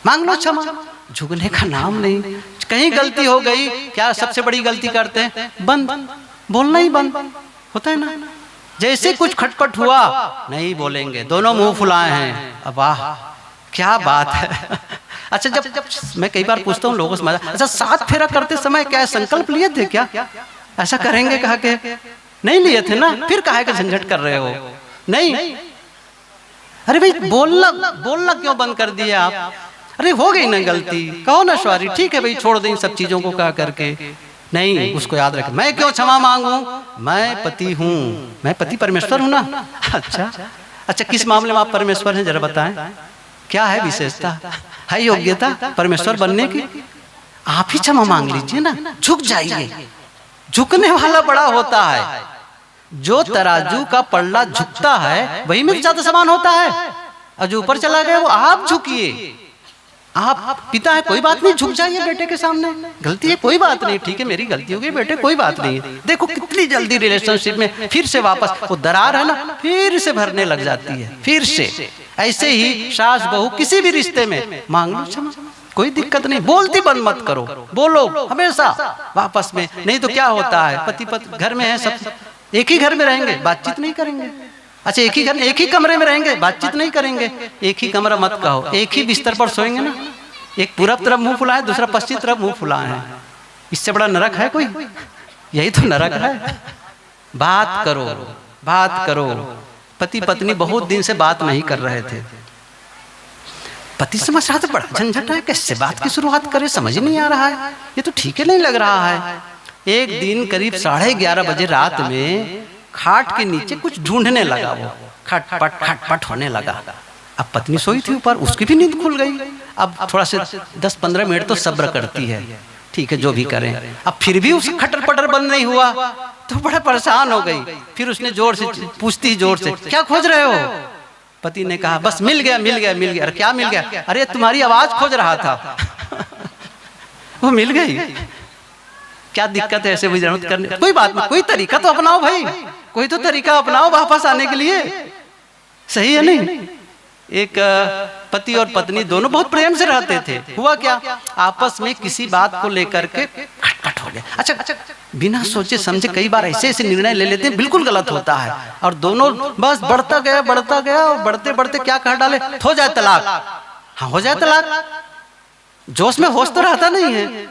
मांग लो क्षमा। झुकने का नाम नहीं। कहीं गलती हो गई, क्या सबसे बड़ी गलती करते हैं? बंद, बोलना ही बंद होता है ना। जैसे कुछ खटपट हुआ नहीं बोलेंगे, दोनों मुंह फुलाए हैं। अब वाह क्या बात है। अच्छा जब मैं कई बार पूछता हूँ लोगों से, अच्छा 7 फेरा करते समय क्या संकल्प लिए थे? क्या ऐसा करेंगे कहा के? नहीं लिए थे ना, फिर काहे का झंझट कर रहे हो? नहीं। अरे भाई बोलना क्यों बंद कर दिए आप? अरे हो गई ना गलती, कहो ना सॉरी, ठीक है भाई छोड़ दें सब चीजों को कह करके। नहीं, उसको याद रखें। मैं क्यों क्षमा मांगू? मैं पति हूँ, मैं पति परमेश्वर हूँ ना। अच्छा किस मामले में आप परमेश्वर हैं जरा बताएं? क्या है विशेषता, है योग्यता परमेश्वर बनने की? आप ही क्षमा मांग लीजिए ना, झुक जाइए। झुकने वाला बड़ा होता है। जो तराजू का पल्ला झुकता है वही में ज्यादा समान होता है, और जो ऊपर चला गया वो आप झुकिए। आप पिता है, कोई बात नहीं, झुक जाइए बेटे के सामने, गलती है कोई बात नहीं, ठीक है मेरी गलती हो गई बेटे, कोई बात नहीं है। देखो कितनी जल्दी रिलेशनशिप में फिर से वापस वो दरार है ना, फिर से भरने लग जाती है, फिर से। ऐसे ही सास बहू किसी भी रिश्ते में मांग लो क्षमा, कोई दिक्कत नहीं, बोलती बंद मत करो, बोलो हमेशा वापस में। नहीं तो क्या होता है, पति पत्नी घर में है, सब एक ही घर में रहेंगे, बातचीत नहीं करेंगे। अच्छा एक ही घर, एक ही कमरे में रहेंगे, बातचीत नहीं करेंगे। एक ही कमरा मत कहो, एक ही बिस्तर पर सोएंगे ना, एक पूरब तरफ मुंह फुलाए, दूसरा पश्चिम तरफ मुंह फुलाए है, इससे बड़ा नरक है कोई? यही तो नरक है। बात करो, बात करो। पति पत्नी बहुत दिन से बात नहीं कर रहे थे, पति समझ रहा था बड़ा झंझट है, कैसे बात की शुरुआत करे समझ नहीं आ रहा है, ये तो ठीक है नहीं लग रहा है। एक दिन करीब 11:30 बजे रात में खाट के नीचे कुछ ढूंढने लगा, वो खटपट होने लगा। अब पत्नी सोई थी ऊपर, उसकी भी नींद खुल गई। अब थोड़ा से 10-15 मिनट तो सब्र करती है, ठीक है जो भी करें। अब फिर भी उसका खटर पटर बंद नहीं हुआ तो बड़ा परेशान हो गई। फिर उसने जोर से पूछती, जोर से, क्या खोज रहे हो? पति ने कहा बस मिल गया मिल गया मिल गया। अरे क्या मिल गया? अरे तुम्हारी आवाज खोज रहा था। वो मिल गई, क्या दिक्कत है ऐसे मत करने? कोई बात नहीं, कोई तरीका तो अपनाओ भाई, कोई तो तरीका अपनाओ वापस आने के लिए, सही है नहीं? एक पति और पत्नी दोनों बहुत प्रेम से रहते थे। हुआ क्या, आपस में किसी बात को लेकर के खटपट हो गया। अच्छा बिना सोचे समझे कई बार ऐसे ऐसे निर्णय ले लेते हैं, बिल्कुल गलत होता है। और दोनों बस बढ़ता गया और बढ़ते बढ़ते क्या कह डाले, हो जाए तलाक। हाँ हो जाए तलाक, जोश में होश तो रहता नहीं है।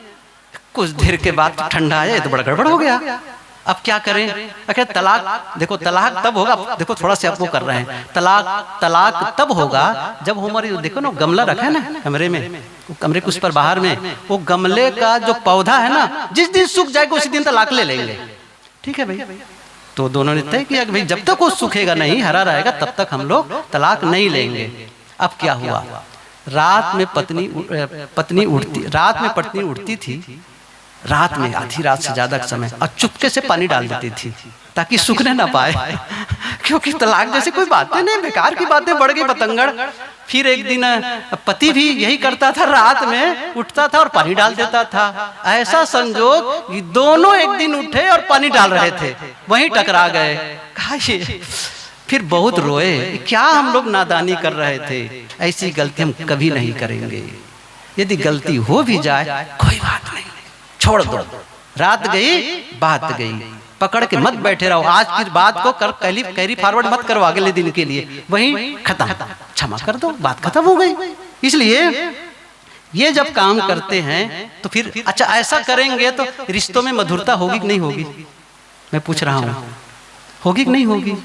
कुछ देर के बाद ठंडा आया, तो बड़ा गड़बड़ हो गया। अब क्या करें? अगर तलाक, देखो तलाक तब होगा, देखो थोड़ा सा आप वो कर रहे हैं, तलाक तब होगा जब हमारी, देखो ना गमला रखा है ना कमरे में, कमरे के उस पर बाहर में, वो गमले का जो पौधा है ना, जिस दिन सूख जाएगा उसी दिन तलाक ले लेंगे, ठीक है भाई? तो दोनों ने तय किया कि भाई जब तक वो सूखेगा नहीं, हरा रहेगा, तब तक हम लोग तलाक नहीं लेंगे। अब क्या हुआ, रात में पत्नी उठती थी, रात में आधी रात से ज्यादा समय, और चुपके से पानी डाल देती थी ताकि सूखने ना पाए। क्योंकि तलाक जैसे कोई बातें नहीं, बेकार की बातें बढ़ गई बतंगड़। फिर एक दिन पति भी यही करता था, रात में उठता था और पानी डाल देता था। ऐसा संजोग कि दोनों एक दिन उठे और पानी डाल रहे थे, वहीं टकरा गए। कहा ये, फिर बहुत रोए, क्या हम लोग नादानी कर रहे थे, ऐसी गलती हम कभी नहीं करेंगे। यदि गलती हो भी जाए कोई बात नहीं, छोड़ दो, रात गई बात गई, पकड़ के मत बैठे रहो। आज की बात को कैरी फॉरवर्ड मत करो अगले दिन के लिए, वहीं खत्म, क्षमा कर दो, बात खत्म हो गई। इसलिए ये जब काम करते हैं तो फिर अच्छा ऐसा करेंगे तो रिश्तों में मधुरता होगी कि नहीं होगी? मैं पूछ रहा हूँ, होगी कि नहीं होगी?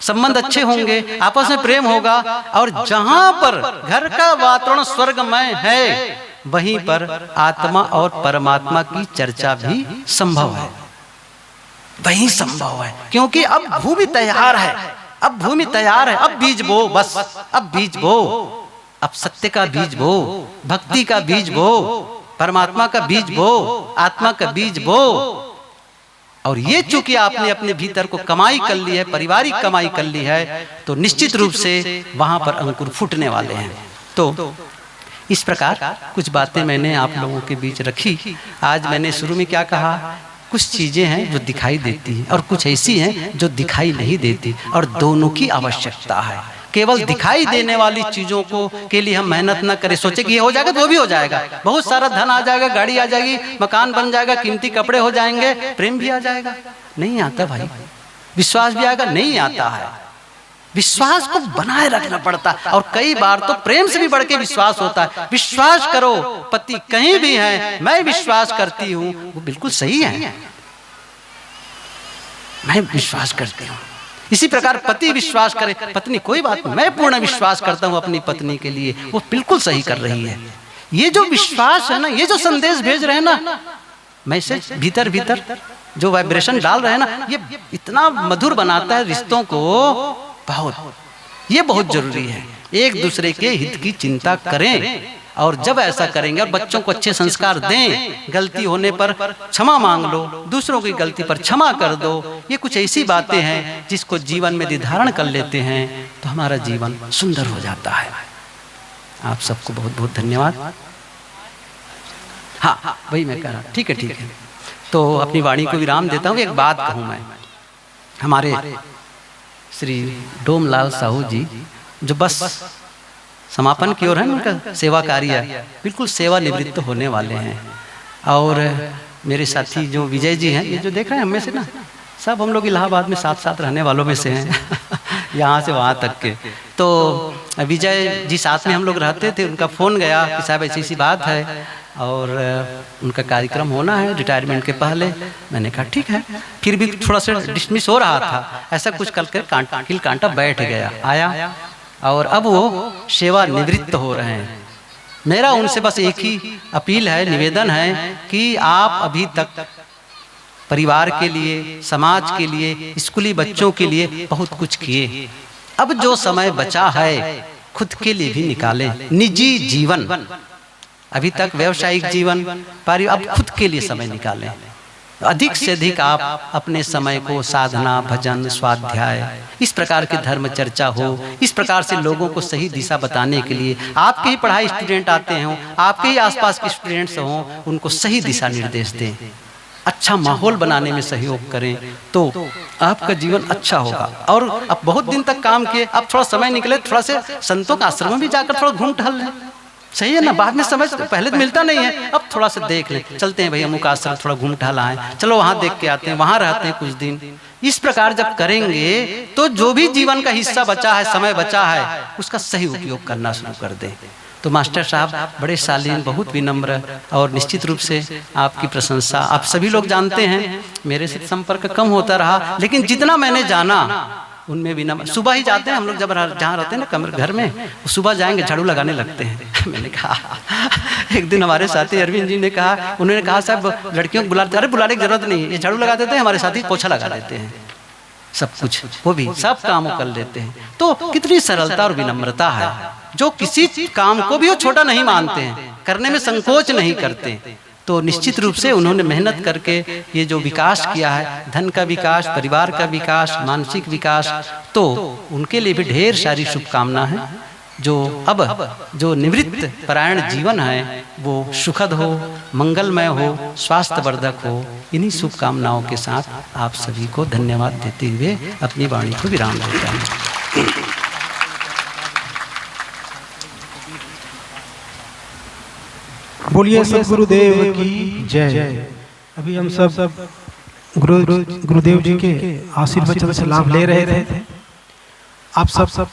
संबंध अच्छे होंगे, आपस में प्रेम होगा, और जहां पर घर का वातावरण स्वर्गमय है वहीं पर आत्मा और परमात्मा की चर्चा भी संभव है, वही संभव है। क्योंकि अब भूमि तैयार है, अब बीज बो, बस अब बीज बो, अब सत्य का बीज बो, भक्ति का बीज बो, परमात्मा का बीज बो, आत्मा का बीज बो। और ये चूंकि आपने अपने भीतर को कमाई कर ली है, पारिवारिक कमाई कर ली है, तो निश्चित रूप से वहां पर अंकुर फूटने वाले हैं। तो इस प्रकार कुछ बातें मैंने आप लोगों के बीच रखी। आज मैंने शुरू में क्या कहा, कुछ चीजें हैं जो दिखाई देती हैं और कुछ ऐसी हैं जो दिखाई नहीं देती, और दोनों की आवश्यकता है। केवल दिखाई देने वाली चीजों को के लिए हम मेहनत न करें, सोचे कि ये हो जाएगा तो वो भी हो जाएगा, बहुत सारा धन आ जाएगा, गाड़ी आ जाएगी, मकान बन जाएगा, कीमती कपड़े हो जाएंगे, प्रेम भी आ जाएगा। नहीं आता भाई, विश्वास भी आएगा, नहीं आता है। विश्वास को बनाए रखना पड़ता है, और कई बार तो प्रेम से भी बढ़ के विश्वास होता है। विश्वास करो, पति कहीं भी है, मैं विश्वास करती हूँ, वो बिल्कुल सही है, मैं विश्वास करती हूँ। इसी प्रकार पति विश्वास करे, पत्नी कोई बात नहीं, मैं पूर्ण विश्वास करता हूँ अपनी पत्नी के लिए, वो बिल्कुल सही कर रही है। ये जो विश्वास है ना, ये जो संदेश भेज रहे हैं ना, मैसेज भीतर भीतर जो वाइब्रेशन डाल रहे हैं ना, ये इतना मधुर बनाता है रिश्तों को, बहुत, ये बहुत जरूरी है। एक दूसरे के हित की चिंता करें, और जब ऐसा करेंगे और बच्चों को अच्छे संस्कार दें, गलती होने पर क्षमा मांग लो, दूसरों की गलती पर क्षमा कर दो, ये कुछ ऐसी बातें हैं जिसको जीवन में निर्धारण कर लेते हैं तो हमारा जीवन सुंदर हो जाता है। आप सबको बहुत बहुत धन्यवाद। हाँ वही मैं कह रहा, ठीक है। तो अपनी वाणी को विराम देता हूँ। एक बात कहूँ मैं, हमारे श्री डोमलाल साहू जी जो बस समापन की ओर है, उनका सेवा कार्य बिल्कुल सेवा निवृत्त होने वाले हैं। और मेरे साथी जो विजय जी हैं, ये जो देख रहे हैं हमें से ना, सब हम लोग इलाहाबाद में साथ साथ रहने वालों में से हैं यहाँ से वहाँ तक के। तो विजय जी साथ में हम लोग रहते थे, उनका फ़ोन गया कि साहब ऐसी ऐसी बात है और उनका कार्यक्रम होना है रिटायरमेंट के पहले। मैंने कहा ठीक है, फिर भी थोड़ा सा डिसमिस हो रहा था, ऐसा कुछ कल कर किल कांटा बैठ गया, आया और अब वो सेवा निवृत्त हो रहे हैं। मेरा उनसे बस एक ही अपील है, निवेदन है कि आप अभी तक परिवार के लिए, समाज के लिए, स्कूली बच्चों के लिए बहुत कुछ किए। अब जो समय बचा है खुद के लिए भी निकालें। निजी जीवन, अभी तक व्यवसायिक जीवन, अब खुद के लिए समय निकालें। अधिक से अधिक आप अपने समय को साधना, भजन, स्वाध्याय, इस प्रकार की धर्म चर्चा हो, इस प्रकार से लोगों को सही दिशा बताने के लिए आपके ही पढ़ाई स्टूडेंट आते हों, आपके ही आसपास के स्टूडेंट्स हों, उनको सही दिशा निर्देश दें, अच्छा माहौल बनाने में सहयोग करें, तो आपका जीवन अच्छा होगा। और अब बहुत दिन तक काम किए, अब थोड़ा समय निकले, थोड़ा से संतों का आश्रम में भी जाकर थोड़ा घूम टहल लें, सही है ना। बाद में समझ पहले तो मिलता नहीं है, अब थोड़ा सा देख लें, चलते हैं भैया अमुक आश्रम, थोड़ा घूम टहल आए, चलो वहाँ देख के आते हैं, वहाँ रहते हैं कुछ दिन। इस प्रकार जब करेंगे तो जो भी जीवन का हिस्सा बचा है, समय बचा है, उसका सही उपयोग करना शुरू कर दें। तो मास्टर साहब बड़े शालीन, बहुत विनम्र, और निश्चित रूप से आपकी प्रशंसा आप सभी लोग जानते हैं। मेरे से संपर्क कम होता रहा, लेकिन जितना मैंने जाना उनमें विनम्र। सुबह ही जाते हैं हम लोग, जब जहाँ रहते हैं ना कमरे घर में, सुबह जाएंगे झाड़ू लगाने लगते हैं मैंने कहा एक दिन हमारे साथी अरविंद जी ने कहा, उन्होंने कहा साहब लड़कियों को बुलाते, अरे बुलाने की जरूरत नहीं है, ये झाड़ू लगा देते हैं, हमारे साथी पोछा लगा देते हैं, सब कुछ वो भी सब काम कर लेते हैं। तो कितनी सरलता और विनम्रता है, जो किसी काम को भी वो छोटा नहीं मानते हैं, करने में संकोच नहीं करते। तो निश्चित रूप से उन्होंने मेहनत करके ये जो विकास किया है, धन का विकास, परिवार का विकास, मानसिक विकास, तो उनके लिए भी ढेर सारी शुभकामना है। जो अब जो निवृत्त परायण जीवन है वो सुखद हो, मंगलमय हो, स्वास्थ्यवर्धक हो। इन्हीं शुभकामनाओं के साथ आप सभी को धन्यवाद देते हुए अपनी वाणी को विराम देता हूँ। बोलिए सद्गुरुदेव की जय। अभी हम सब गुरुदेव जी के आशीर्वचन से लाभ ले रहे थे। आप सब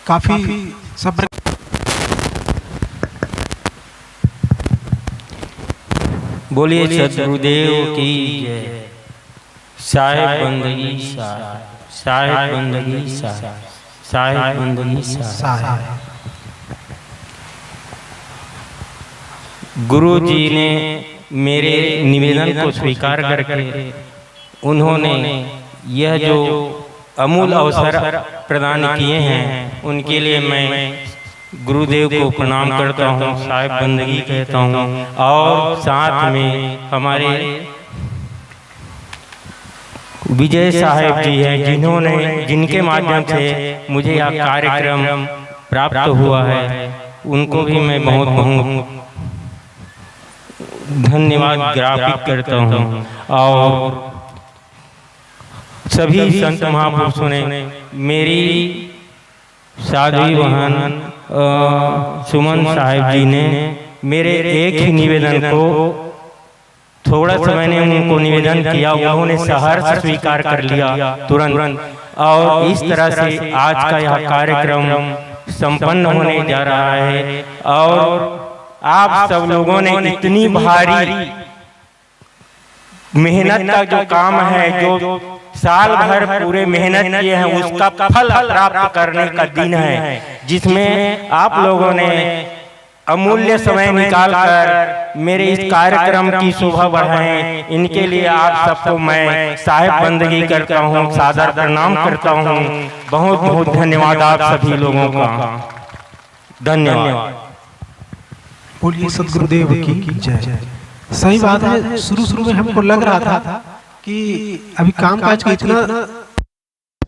काफी सब्र। बोलिए सद्गुरुदेव की जय। साहेब बंदगी साहेब बंदगी साहेब बंदगी साहेब। गुरु जी ने मेरे निवेदन को स्वीकार करके उन्होंने यह जो अमूल अवसर प्रदान किए हैं, उनके लिए मैं गुरुदेव को प्रणाम करता हूँ, साहिब बंदगी कहता हूँ। और साथ में हमारे विजय साहेब जी हैं, जिनके माध्यम से मुझे यह कार्यक्रम प्राप्त हुआ है, उनको भी मैं बहुत बहुत धन्यवाद ज्ञापित करता हूँ। और सभी संत महापुरुषों ने, मेरी साध्वी बहन सुमन साहिब जी ने मेरे एक ही निवेदन को, थोड़ा सा मैंने उनको निवेदन किया, उन्होंने सहर्ष स्वीकार कर लिया तुरंत। और इस तरह से आज का यह कार्यक्रम संपन्न होने जा रहा है। और आप सब लोगों ने इतनी भारी मेहनत का जो काम है, जो साल भर पूरे मेहनत किए हैं, उसका फल प्राप्त करने का दिन है, जिसमें आप लोगों ने अमूल्य समय निकालकर मेरे इस कार्यक्रम की शोभा बढ़ाएं। इनके लिए आप सबको मैं साहिब बंदगी करता हूँ, सादर प्रणाम करता हूँ। बहुत बहुत धन्यवाद आप सभी लोगों का, धन्यवाद। बोलिए सद्गुरुदेव की जय। सही बात है, शुरू में हमको लग रहा था कि अभी काम काज का इतना